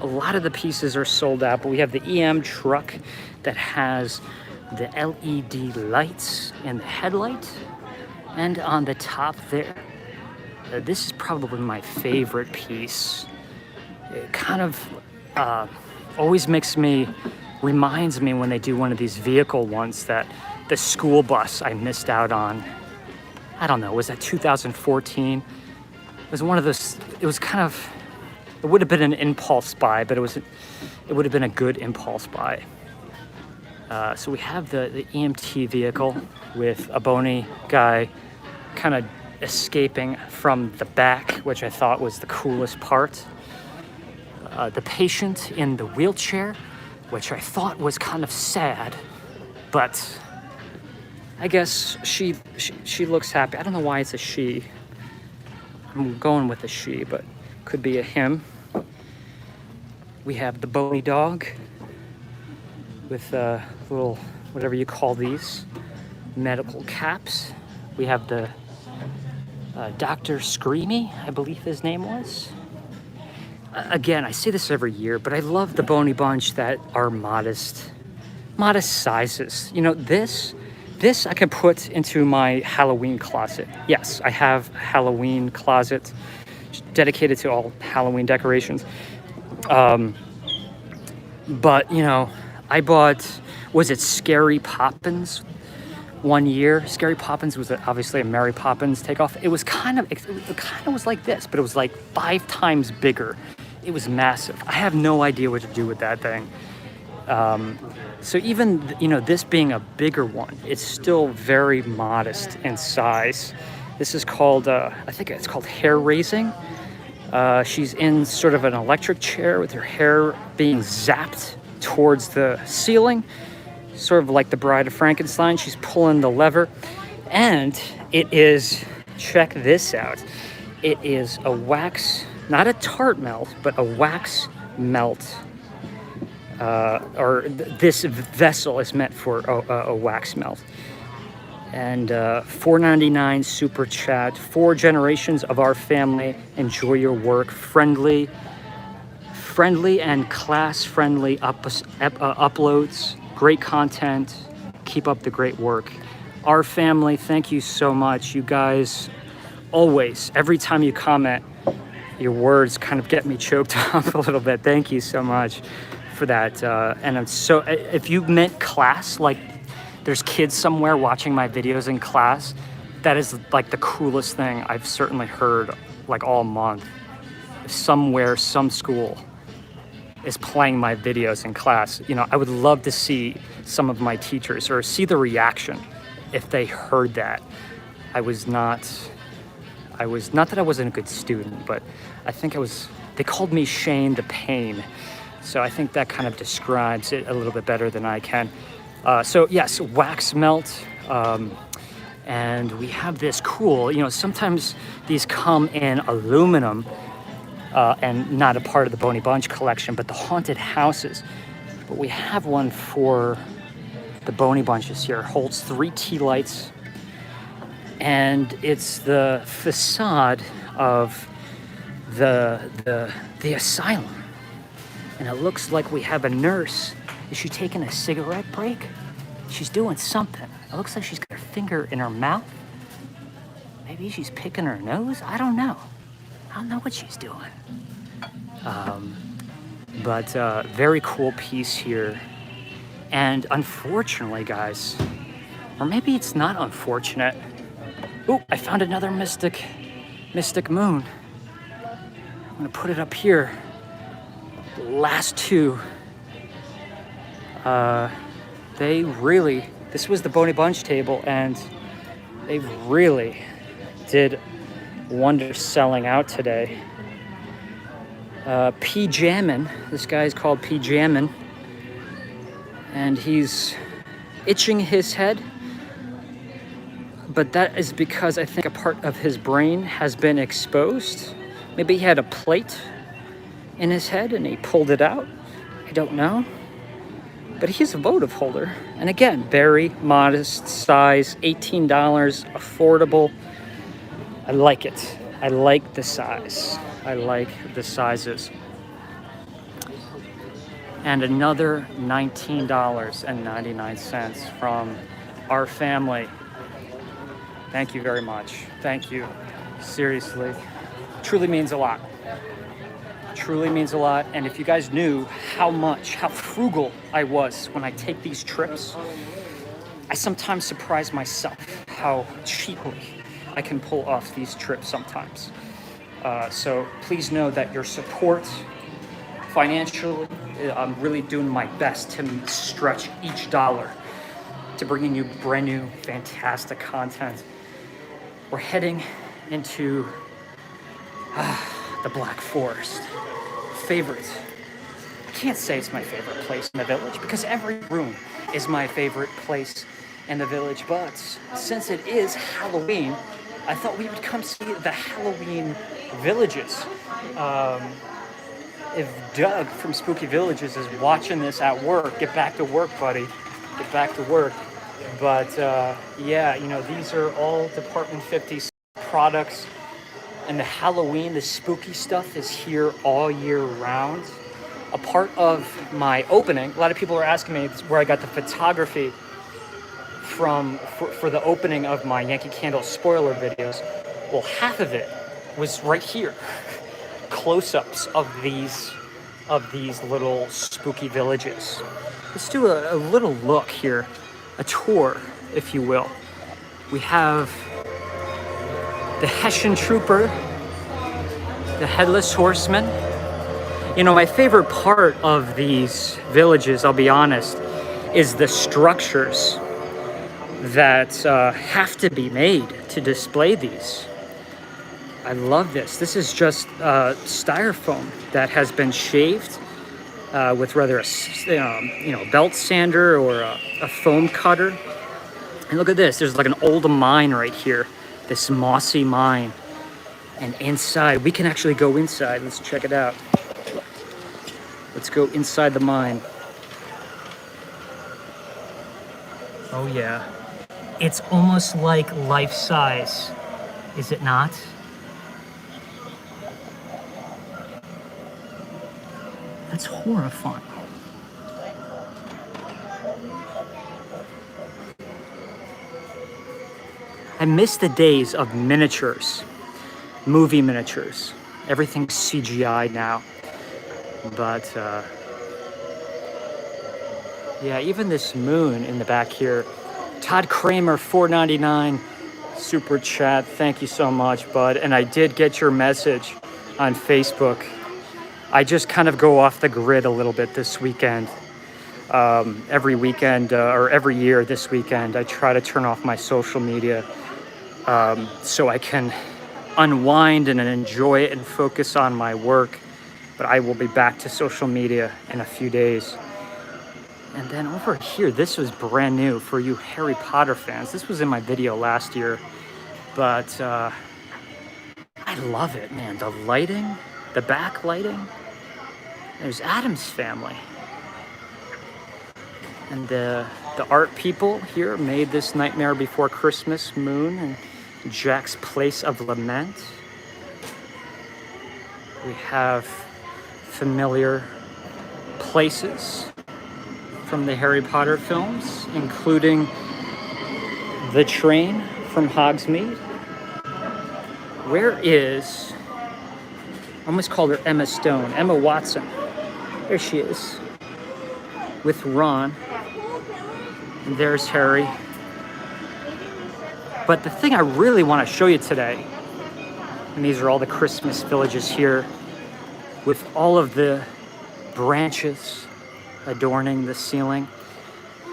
a lot of the pieces are sold out, but we have the EM truck that has the LED lights and the headlight. And on the top there, this is probably my favorite piece. It kind of always reminds me when they do one of these vehicle ones that the school bus I missed out on. I don't know, was that 2014? It was one of those, it was kind of It would have been an impulse buy, but it would have been a good impulse buy. So we have the Emt Vehicle with a bony guy kind of escaping from the back, which I thought was the coolest part. The patient in the wheelchair, which I thought was kind of sad, but I guess she looks happy. I don't know why it's a she. I'm going with a she, but could be a him. We have the bony dog with little, whatever you call these, medical caps. We have the Dr. Screamy, I believe his name was. Again, I say this every year, but I love the Boney Bunch that are modest sizes. You know, this I can put into my Halloween closet. Yes, I have a Halloween closet dedicated to all Halloween decorations. But, you know, I bought, was it Scary Poppins one year? Scary Poppins was obviously a Mary Poppins takeoff. It kind of was like this, but it was like 5 times bigger. It was massive. I have no idea what to do with that thing. So even, you know, this being a bigger one, it's still very modest in size. This is called, I think it's called hair raising. She's in sort of an electric chair with her hair being zapped towards the ceiling, sort of like the Bride of Frankenstein. She's pulling the lever, and it is, check this out, it is a wax, not a tart melt, but a wax melt. This vessel is meant for a wax melt. And $4.99 super chat. 4 generations of our family enjoy your work. Friendly and class-friendly uploads. Great content. Keep up the great work. Our family, thank you so much. You guys always, every time you comment, your words kind of get me choked up a little bit. Thank you so much for that. And I'm so, if you meant class, like there's kids somewhere watching my videos in class, that is like the coolest thing I've certainly heard like all month. Somewhere, some school is playing my videos in class. You know, I would love to see some of my teachers or see the reaction if they heard that. Not that I wasn't a good student, but I think they called me Shane the Pain. So I think that kind of describes it a little bit better than I can. So yes, wax melt. And we have this cool, you know, sometimes these come in aluminum and not a part of the Boney Bunch collection, but the haunted houses. But we have one for the Boney Bunches here. It holds 3 tea lights. And it's the facade of the asylum. And it looks like we have a nurse. Is she taking a cigarette break? She's doing something. It looks like she's got her finger in her mouth. Maybe she's picking her nose. I don't know. I don't know what she's doing. But very cool piece here. And unfortunately, guys, or maybe it's not unfortunate. Oh, I found another Mystic Moon. I'm gonna put it up here. The last 2. This was the Boney Bunch table, and they really did wonders selling out today. P Jammin', this guy's called P Jammin', and he's itching his head, but that is because I think a part of his brain has been exposed. Maybe he had a plate in his head and he pulled it out. I don't know. But he's a votive holder. And again, very modest size, $18, affordable. I like it. I like the size. I like the sizes. And another $19.99 from our family. Thank you very much. Thank you. Seriously. Truly means a lot. Truly means a lot. And if you guys knew how frugal I was when I take these trips, I sometimes surprise myself how cheaply I can pull off these trips sometimes. So please know that your support financially, I'm really doing my best to stretch each dollar to bringing you brand new, fantastic content. We're heading into the Black Forest. Favorite. I can't say it's my favorite place in the village because every room is my favorite place in the village. But since it is Halloween, I thought we would come see the Halloween villages. If Doug from Spooky Villages is watching this at work, get back to work, buddy. Get back to work. But yeah, you know, these are all Department 50 products. And the Halloween, the spooky stuff is here all year round. A part of my opening, a lot of people are asking me where I got the photography from for the opening of my Yankee Candle spoiler videos. Well, half of it was right here. Close-ups of these little spooky villages. Let's do a little look here, a tour, if you will. We have the Hessian Trooper, the Headless Horseman. You know, my favorite part of these villages, I'll be honest, is the structures that have to be made to display these. I love this. This is just styrofoam that has been shaved with rather a belt sander or a foam cutter. And look at this. There's like an old mine right here. This mossy mine. And inside, we can actually go inside. Let's check it out. Let's go inside the mine. Oh yeah. It's almost like life size, is it not? That's horrifying. I miss the days of miniatures, movie miniatures. Everything's CGI now. But yeah, even this moon in the back here. Todd Kramer, $4.99 super chat. Thank you so much, bud. And I did get your message on Facebook. I just kind of go off the grid a little bit this weekend. Every weekend or every year this weekend, I try to turn off my social media so I can unwind and enjoy it and focus on my work. But I will be back to social media in a few days. And then over here, this was brand new for you Harry Potter fans. This was in my video last year, but I love it, man. The lighting, the backlighting. There's Adam's family. And the art people here made this Nightmare Before Christmas moon and Jack's Place of Lament. We have familiar places from the Harry Potter films, including the train from Hogsmeade. Where is, I almost called her Emma Stone, Emma Watson. There she is, with Ron. And there's Harry. But the thing I really want to show you today, and these are all the Christmas villages here, with all of the branches adorning the ceiling.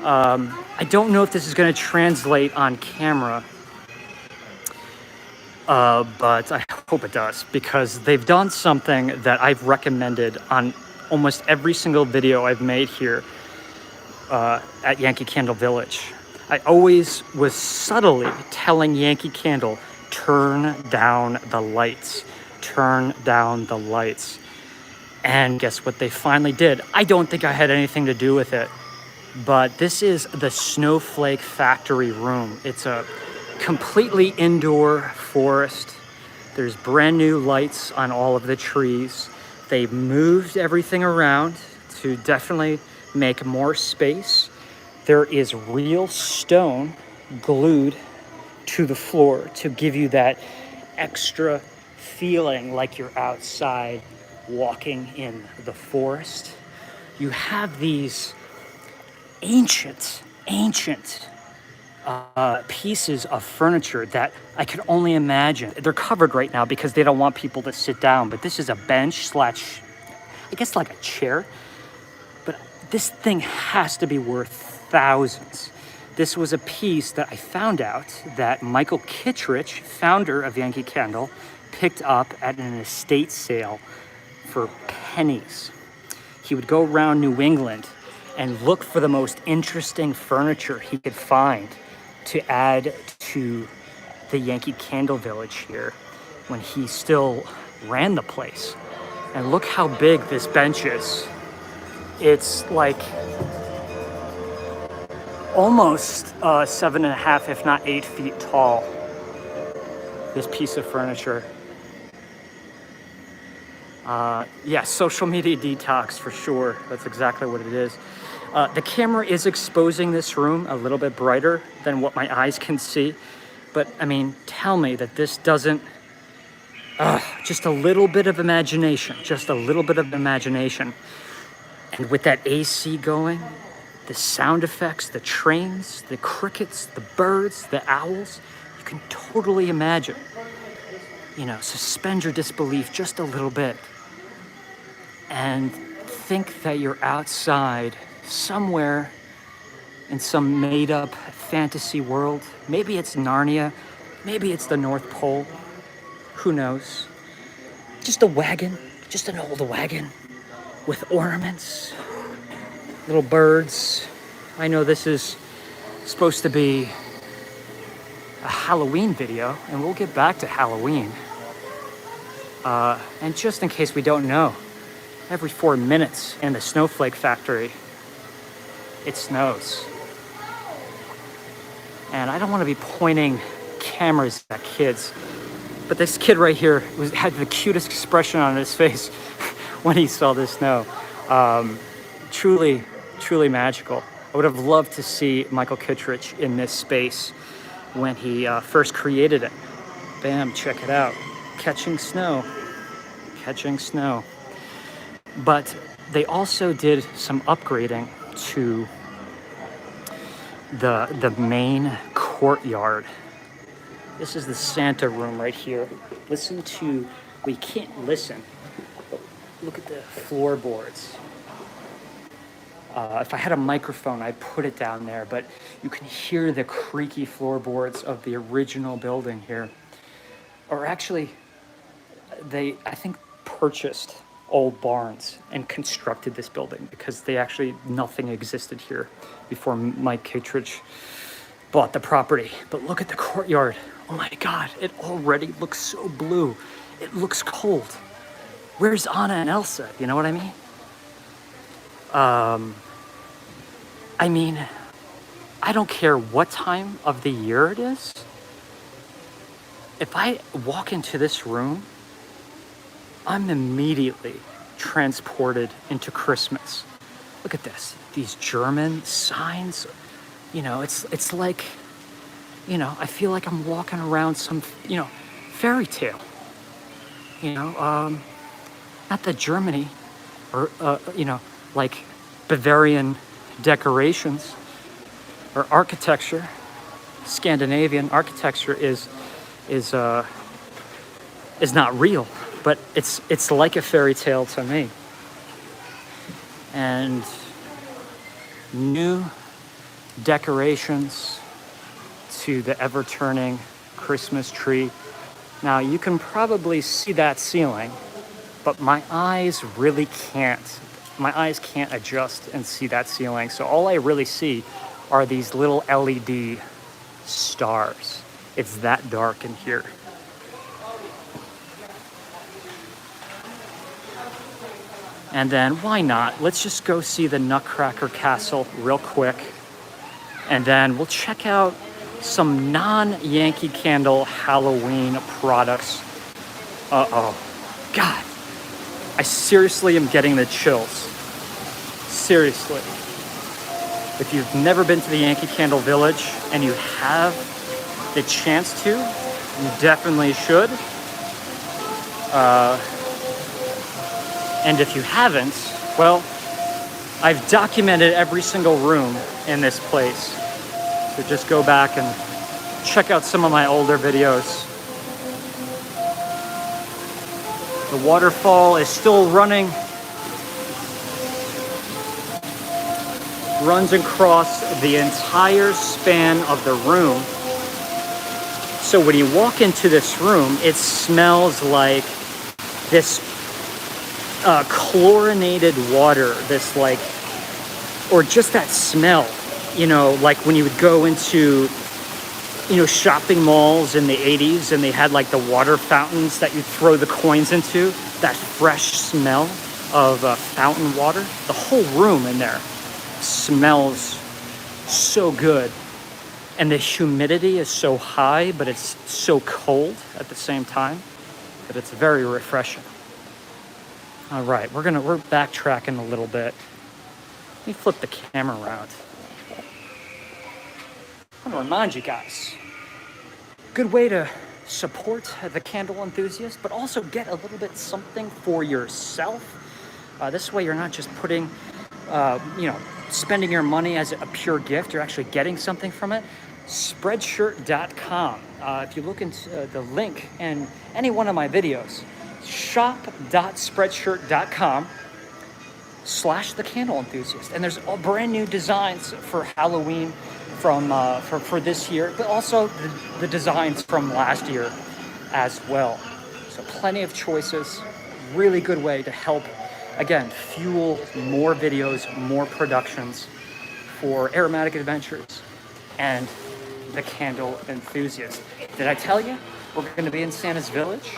I don't know if this is going to translate on camera, but I hope it does, because they've done something that I've recommended on almost every single video I've made here at Yankee Candle Village. I always was subtly telling Yankee Candle, turn down the lights, turn down the lights. And guess what they finally did? I don't think I had anything to do with it, but this is the Snowflake factory room. It's a completely indoor forest. There's brand new lights on all of the trees. They moved everything around to definitely make more space. There is real stone glued to the floor to give you that extra feeling like you're outside walking in the forest. You have these ancient pieces of furniture that I could only imagine. They're covered right now because they don't want people to sit down, but this is a bench slash, I guess like a chair. But this thing has to be worth thousands. This was a piece that I found out that Michael Kittredge, founder of Yankee Candle, picked up at an estate sale for pennies. He would go around New England and look for the most interesting furniture he could find to add to the Yankee Candle Village here when he still ran the place. And look how big this bench is. It's like almost 7.5, if not 8 feet tall, this piece of furniture. Yeah, social media detox for sure. That's exactly what it is. The camera is exposing this room a little bit brighter than what my eyes can see. But I mean, tell me that this doesn't, just a little bit of imagination, And with that AC going, the sound effects, the trains, the crickets, the birds, the owls, you can totally imagine. Suspend your disbelief just a little bit and think that you're outside somewhere in some made-up fantasy world. Maybe it's Narnia, maybe it's the North Pole, who knows? Just a wagon, just an old wagon with ornaments, little birds. I know this is supposed to be a Halloween video, and we'll get back to Halloween. And just in case we don't know, every 4 minutes in the Snowflake factory, it snows. And I don't want to be pointing cameras at kids, but this kid right here had the cutest expression on his face when he saw the snow. Truly, truly magical. I would have loved to see Michael Kittredge in this space when he first created it. Bam, check it out. Catching snow. But they also did some upgrading to the main courtyard. This is the Santa room right here. We can't listen, but look at the floorboards. If I had a microphone, I'd put it down there, but you can hear the creaky floorboards of the original building here. Or actually, I think, purchased old barns and constructed this building because nothing existed here before Mike Kittredge bought the property. But look at the courtyard. Oh my God, it already looks so blue. It looks cold. Where's Anna and Elsa? You know what I mean? I don't care what time of the year it is. If I walk into this room, I'm immediately transported into Christmas. Look at this. These German signs. It's like, I feel like I'm walking around some, fairy tale. Not that Germany or, like Bavarian decorations or architecture, Scandinavian architecture is not real, but it's like a fairy tale to me. And new decorations to the ever-turning Christmas tree. Now you can probably see that ceiling, but my eyes really can't. My eyes can't adjust and see that ceiling. So all I really see are these little LED stars. It's that dark in here. And then why not? Let's just go see the Nutcracker Castle real quick. And then we'll check out some non-Yankee Candle Halloween products. Uh-oh. God. I seriously am getting the chills. Seriously. If you've never been to the Yankee Candle Village and you have the chance to, you definitely should. And if you haven't, well, I've documented every single room in this place. So just go back and check out some of my older videos. The waterfall is still running. Runs across the entire span of the room. So when you walk into this room, it smells like this chlorinated water, this like, or just that smell, you know, like when you would go into, you know, shopping malls in the 80s and they had like the water fountains that you throw the coins into, that fresh smell of fountain water. The whole room in there smells so good. And the humidity is so high, but it's so cold at the same time that it's very refreshing. All right, we're backtracking a little bit. Let me flip the camera around. I want to remind you guys, good way to support the Candle Enthusiast, but also get a little bit something for yourself. This way you're not just putting, you know, spending your money as a pure gift. You're actually getting something from it. Spreadshirt.com. If you look into the link in any one of my videos, shop.spreadshirt.com/the Candle Enthusiast. And there's all brand new designs for Halloween from for this year, but also the designs from last year as well. So plenty of choices. Really good way to help, again, fuel more videos, more productions for Aromatic Adventures and the Candle Enthusiast. Did I tell you we're going to be in Santa's Village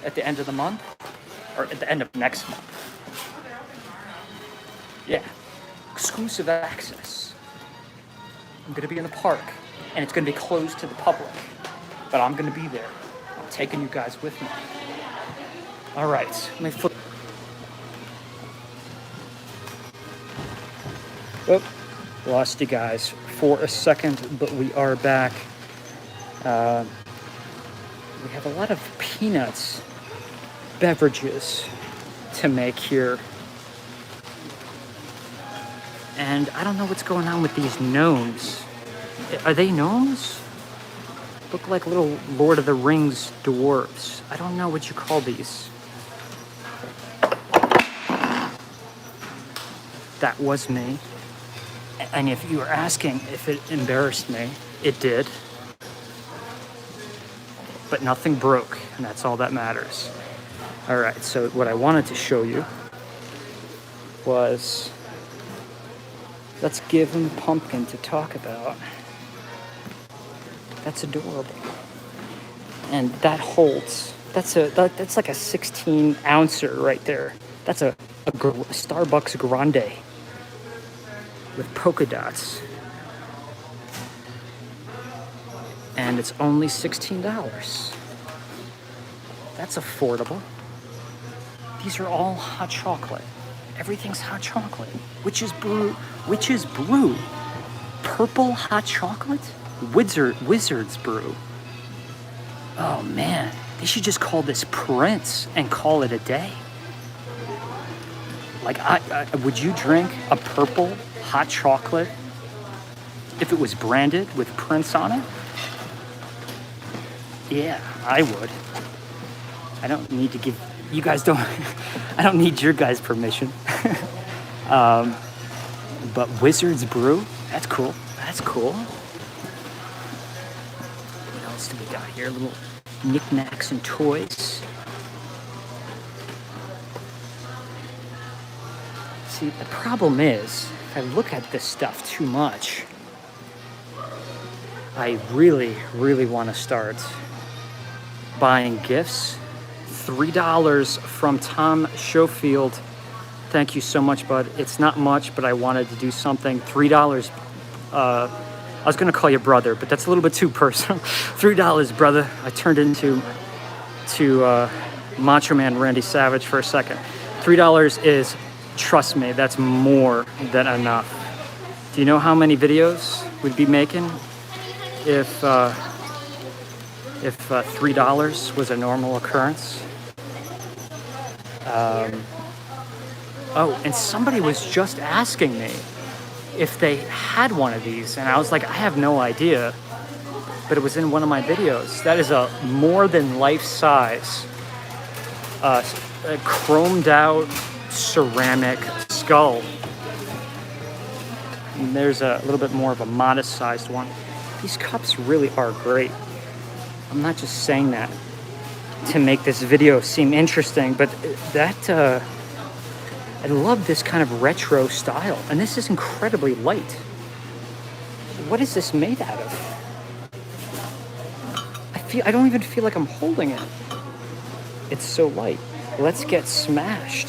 at the end of the month, or at the end of next month? Yeah, exclusive access. I'm going to be in the park, and it's going to be closed to the public, but I'm going to be there. I'm taking you guys with me. All right, let me flip. Oh, lost you guys for a second, but we are back. We have a lot of peanuts beverages to make here. And I don't know what's going on with these gnomes. Are they gnomes? Look like little Lord of the Rings dwarves. I don't know what you call these. That was me. And if you were asking if it embarrassed me, it did. But nothing broke, and that's all that matters. All right, so what I wanted to show you was, let's give him a pumpkin to talk about. That's adorable. And that holds, that's like a 16 ouncer right there. That's a Starbucks Grande with polka dots. And it's only $16. That's affordable. These are all hot chocolate. Everything's hot chocolate. Which is brew. Purple hot chocolate? Wizard's Brew. Oh man, they should just call this Prince and call it a day. Like, would you drink a purple hot chocolate if it was branded with Prince on it? Yeah, I would. I don't need to give, you guys don't, I don't need your guys' permission. But Wizard's Brew, that's cool. That's cool. What else do we got here? Little knickknacks and toys. See, the problem is, if I look at this stuff too much, I really, really want to start buying gifts. $3 from Tom Schofield. Thank you so much, bud. It's not much, but I wanted to do something. $3. I was going to call you brother, but that's a little bit too personal. $3, brother. I turned into Macho Man Randy Savage for a second. $3 is, trust me, that's more than enough. Do you know how many videos we'd be making if $3 was a normal occurrence? Oh, and somebody was just asking me if they had one of these, and I was like, I have no idea, but it was in one of my videos. That is a more than life-size chromed out ceramic skull. And there's a little bit more of a modest sized one. These cups really are great. I'm not just saying that to make this video seem interesting, but that I love this kind of retro style, and this is incredibly light. What is this made out of? I don't even feel like I'm holding it. It's so light. Let's get smashed.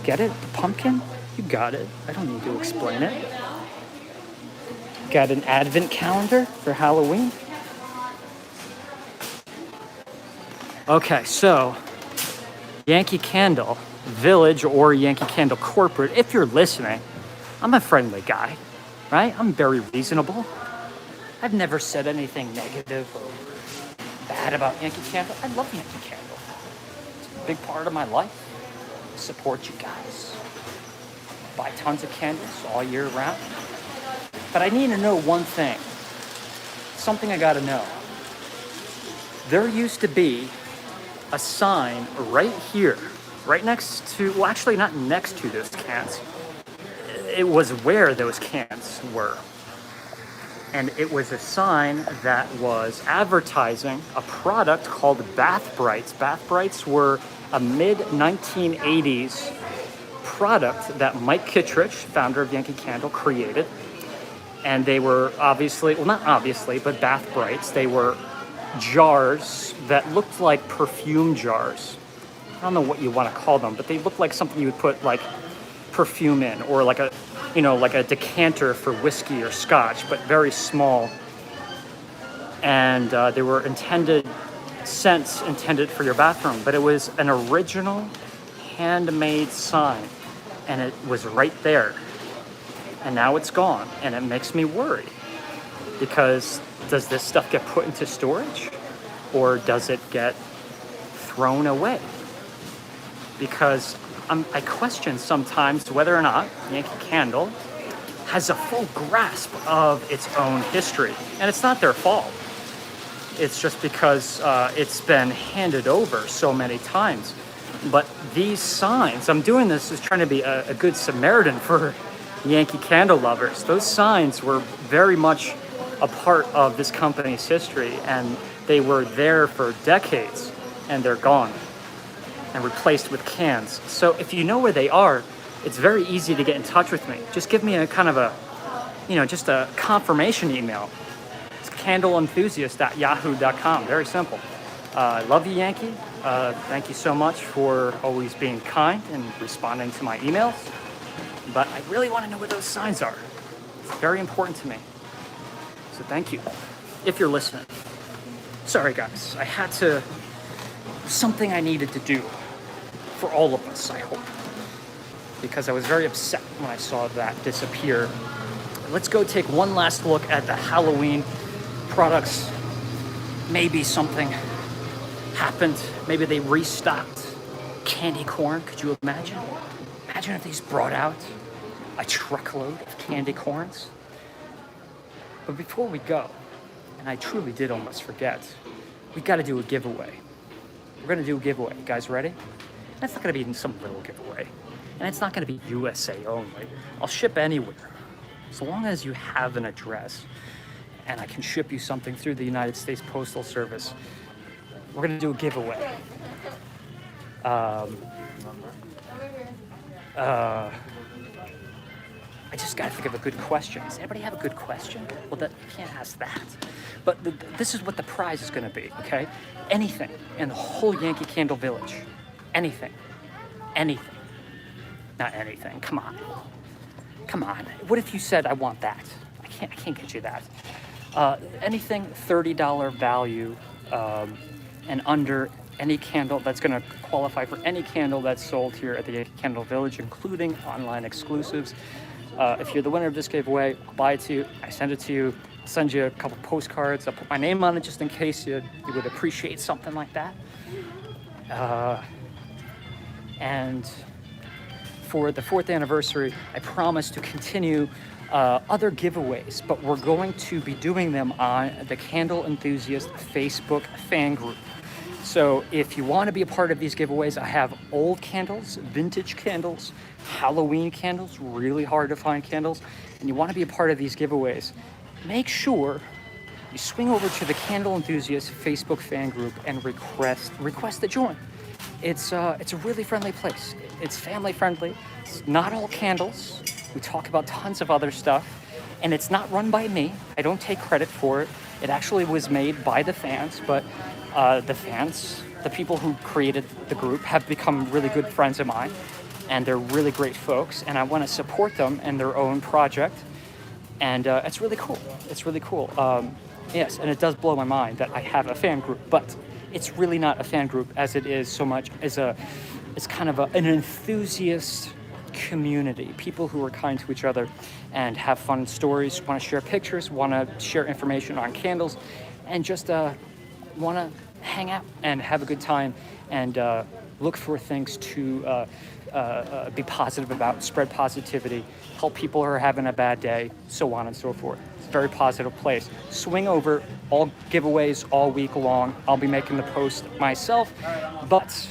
Get it? The pumpkin? You got it. I don't need to explain it. Got an advent calendar for Halloween. Okay, so Yankee Candle Village or Yankee Candle Corporate, if you're listening, I'm a friendly guy, right? I'm very reasonable. I've never said anything negative or bad about Yankee Candle. I love Yankee Candle. It's a big part of my life. I support you guys. Buy tons of candles all year round. But I need to know one thing. Something I gotta know. There used to be a sign right here, right next to, well, actually not next to those cans. It was where those cans were. And it was a sign that was advertising a product called Bath Brights. Bath Brights were a mid-1980s product that Mike Kittredge, founder of Yankee Candle, created. And they were obviously, well, not obviously, but Bath Brights. They were jars that looked like perfume jars. I don't know what you want to call them, but they looked like something you would put like perfume in, or like a, you know, like a decanter for whiskey or scotch, but very small. And they were scents intended for your bathroom, but it was an original handmade sign, and it was right there. And now it's gone, and it makes me worry, because does this stuff get put into storage, or does it get thrown away? Because I question sometimes whether or not Yankee Candle has a full grasp of its own history. And it's not their fault. It's just because it's been handed over so many times. But these signs, I'm doing this as trying to be a good Samaritan for Yankee Candle lovers. Those signs were very much a part of this company's history, and they were there for decades, and they're gone and replaced with cans. So if you know where they are, it's very easy to get in touch with me. Just give me a kind of a, just a confirmation email. It's candleenthusiast@yahoo.com. Very simple. I love you, Yankee. Thank you so much for always being kind and responding to my emails. But I really want to know where those signs are. It's very important to me. So thank you, if you're listening. Sorry, guys. I had to, something I needed to do for all of us, I hope. Because I was very upset when I saw that disappear. Let's go take one last look at the Halloween products. Maybe something happened. Maybe they restocked candy corn. Could you imagine? Imagine if these brought out a truckload of candy corns. But before we go, and I truly did almost forget, we got to do a giveaway. We're going to do a giveaway. You guys ready? That's not going to be some little giveaway. And it's not going to be USA only. I'll ship anywhere. So long as you have an address and I can ship you something through the United States Postal Service, we're going to do a giveaway. I just got to think of a good question. Does anybody have a good question? Well, you can't ask that. But this is what the prize is going to be, okay? Anything in the whole Yankee Candle Village. Anything. Anything. Not anything. Come on. Come on. What if you said, I want that? I can't get you that. Anything $30 value and under any candle that's going to qualify for any candle that's sold here at the Yankee Candle Village, including online exclusives. If you're the winner of this giveaway, I'll buy it to you. I send it to you. I'll send you a couple postcards. I'll put my name on it just in case you would appreciate something like that. And for the 4th anniversary, I promise to continue other giveaways, but we're going to be doing them on the Candle Enthusiast Facebook fan group. So if you want to be a part of these giveaways, I have old candles, vintage candles, Halloween candles, really hard to find candles, and you want to be a part of these giveaways, make sure you swing over to the Candle Enthusiast Facebook fan group and request to join. It's a really friendly place. It's family friendly. It's not all candles. We talk about tons of other stuff, and it's not run by me. I don't take credit for it. It actually was made by the fans, but the fans, the people who created the group, have become really good friends of mine, and they're really great folks, and I want to support them in their own project, and it's really cool. It's really cool. Yes, and it does blow my mind that I have a fan group, but it's really not a fan group as it is so much as it's kind of an enthusiast community, people who are kind to each other and have fun stories, want to share pictures, want to share information on candles, and just want to hang out and have a good time and look for things to be positive about, spread positivity, help people who are having a bad day, so on and so forth. It's a very positive place. Swing over, all giveaways all week long. I'll be making the post myself, but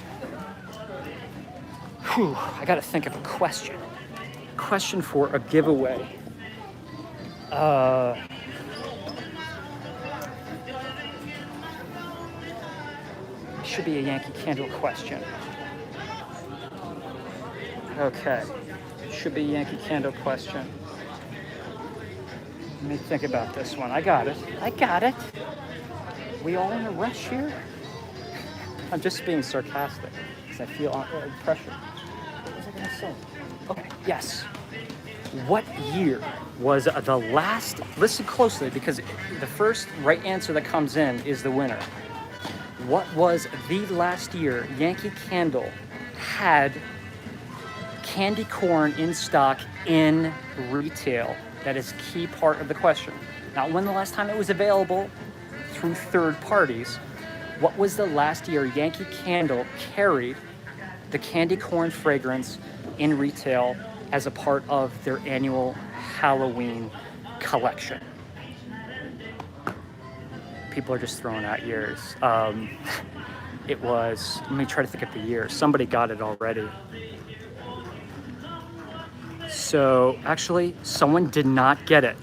I gotta think of a question. Question for a giveaway. Should be a Yankee Candle question. Okay, should be a Yankee Candle question. Let me think about this one. I got it. We all in a rush here? I'm just being sarcastic because I feel pressure. What was I gonna say? Okay, yes. What year was the last, listen closely because the first right answer that comes in is the winner. What was the last year Yankee Candle had candy corn in stock in retail? That is key part of the question. Not when the last time it was available through third parties. What was the last year Yankee Candle carried the candy corn fragrance in retail as a part of their annual Halloween collection? People are just throwing out years. It was, let me try to think of the year. Somebody got it already. So actually, someone did not get it.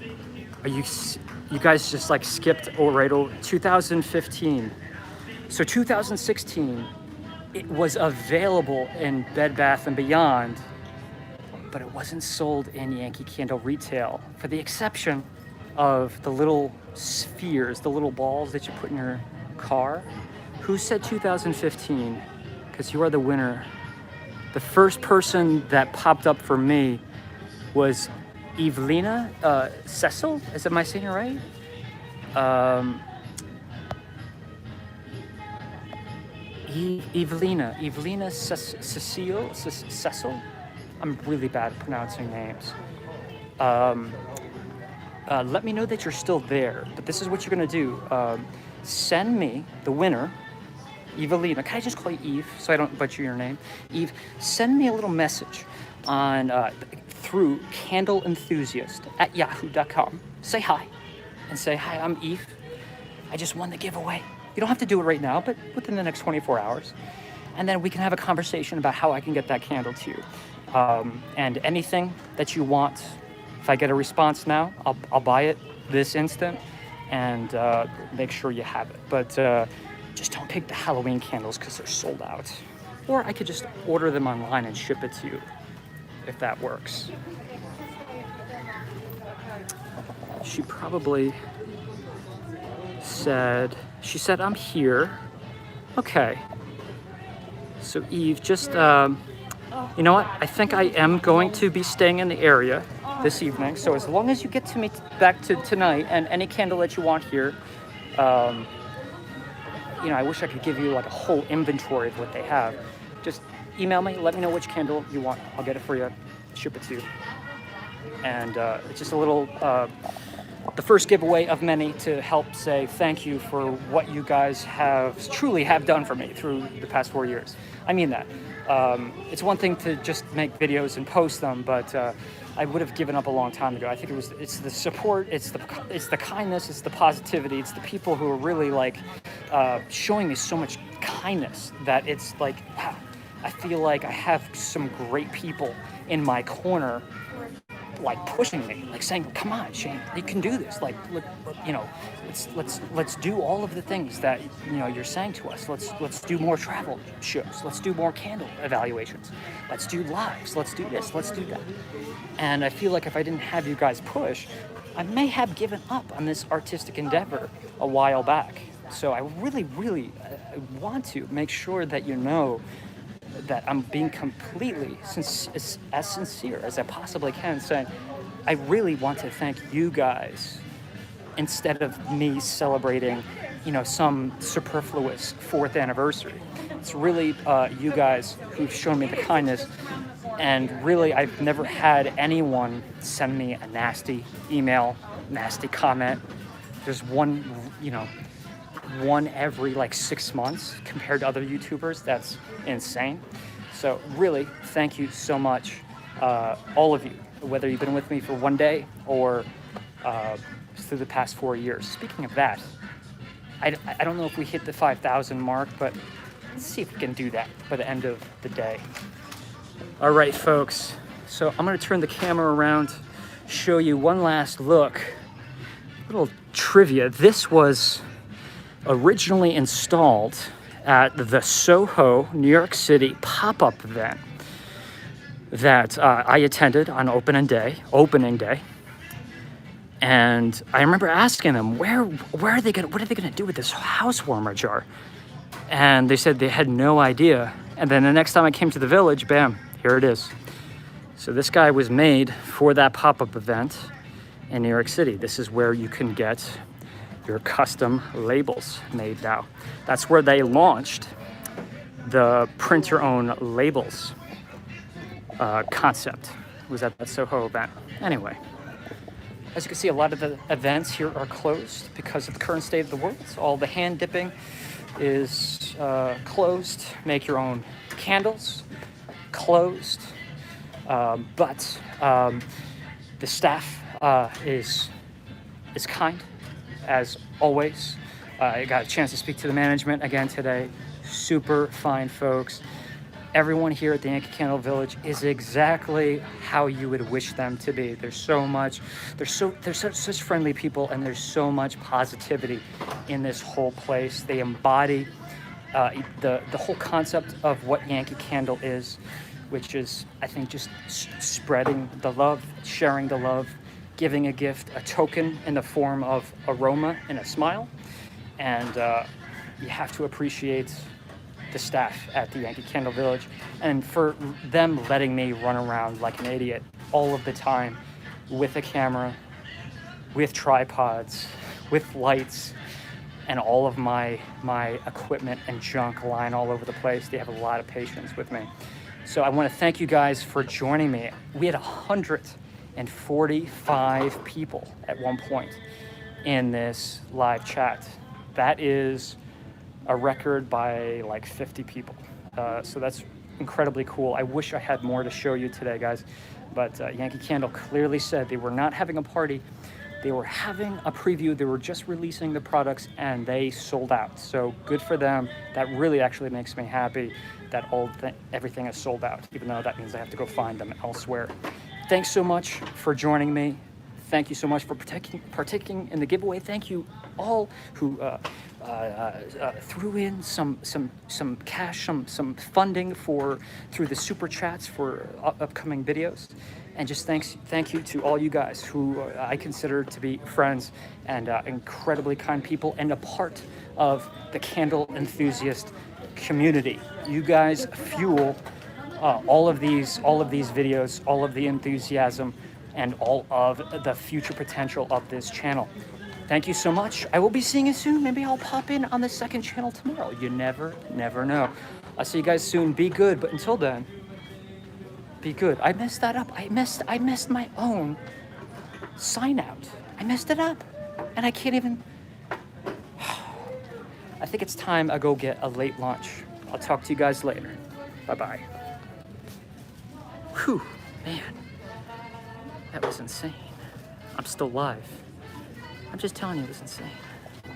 You guys just like skipped right over 2015. So 2016, it was available in Bed Bath & Beyond, but it wasn't sold in Yankee Candle retail, for the exception of the little spheres, the little balls that you put in your car. Who said 2015? Because you are the winner. The first person that popped up for me was Evelina Cecil. Am I saying it right? Evelina Cecil. I'm really bad at pronouncing names. Let me know that you're still there. But this is what you're gonna do. Send me the winner, Evelina. Can I just call you Eve so I don't butcher your name? Eve, send me a little message on through Candle Enthusiast at yahoo.com. Say hi and say, hi, I'm Eve. I just won the giveaway. You don't have to do it right now, but within the next 24 hours. And then we can have a conversation about how I can get that candle to you. And anything that you want, if I get a response now, I'll buy it this instant and make sure you have it. But just don't pick the Halloween candles because they're sold out. Or I could just order them online and ship it to you, if that works. She probably said, I'm here. Okay. So Eve, just, you know what? I think I am going to be staying in the area this evening. So as long as you get to me back to tonight and any candle that you want here, you know, I wish I could give you like a whole inventory of what they have. Just email me, let me know which candle you want. I'll get it for you, ship it to you. And it's just a little the first giveaway of many to help say thank you for what you guys truly have done for me through the past 4 years. I mean that. It's one thing to just make videos and post them, but I would have given up a long time ago. I think it's the support, it's the kindness, it's the positivity, it's the people who are really like showing me so much kindness that it's like, wow, I feel like I have some great people in my corner, like pushing me, like saying, "Come on, Shane, you can do this. Like, let's do all of the things that you're saying to us. Let's do more travel shows. Let's do more candle evaluations. Let's do lives. Let's do this. Let's do that." And I feel like if I didn't have you guys push, I may have given up on this artistic endeavor a while back. So I really, really want to make sure that you know that I'm being completely as sincere as I possibly can, saying I really want to thank you guys instead of me celebrating, some superfluous 4th anniversary. It's really you guys who've shown me the kindness, and really I've never had anyone send me a nasty email, nasty comment. There's one every like 6 months compared to other YouTubers. That's insane. So really, thank you so much, all of you, whether you've been with me for 1 day or through the past 4 years. Speaking of that, I don't know if we hit the 5,000 mark, but let's see if we can do that by the end of the day. All right, folks. So I'm going to turn the camera around, show you one last look. Little trivia. This was originally installed at the Soho, New York City pop-up event that I attended on opening day. And I remember asking them, what are they gonna do with this house warmer jar? And they said they had no idea. And then the next time I came to the village, bam, here it is. So this guy was made for that pop-up event in New York City. This is where you can get your custom labels made now. That's where they launched the print your own labels concept. It was at that Soho event. Anyway, as you can see, a lot of the events here are closed because of the current state of the world. So all the hand dipping is closed. Make your own candles, closed. But the staff is kind, as always. I got a chance to speak to the management again today. Super fine folks. Everyone here at the Yankee Candle Village is exactly how you would wish them to be. There's such friendly people, and there's so much positivity in this whole place. They embody the whole concept of what Yankee Candle is, which is, I think, just spreading the love, sharing the love, giving a gift, a token in the form of aroma and a smile. And you have to appreciate the staff at the Yankee Candle Village, and for them letting me run around like an idiot all of the time with a camera, with tripods, with lights, and all of my equipment and junk lying all over the place. They have a lot of patience with me. So I want to thank you guys for joining me. We had 145 people at one point in this live chat. That is a record by like 50 people. So that's incredibly cool. I wish I had more to show you today, guys. But Yankee Candle clearly said they were not having a party. They were having a preview. They were just releasing the products, and they sold out. So good for them. That really actually makes me happy that everything is sold out, even though that means I have to go find them elsewhere. Thanks so much for joining me. Thank you so much for partaking in the giveaway. Thank you all who threw in some cash, some funding through the super chats for upcoming videos. And just thank you to all you guys who I consider to be friends and incredibly kind people and a part of the Candle Enthusiast community. You guys fuel all of these videos, all of the enthusiasm, and all of the future potential of this channel. Thank you so much. I will be seeing you soon. Maybe I'll pop in on the second channel tomorrow. You never know. I'll see you guys soon. Be good. But until then, be good. I messed that up. I messed my own sign out. I messed it up. And I can't even... I think it's time I go get a late lunch. I'll talk to you guys later. Bye-bye. Whew, man. That was insane. I'm still live. I'm just telling you, it was insane.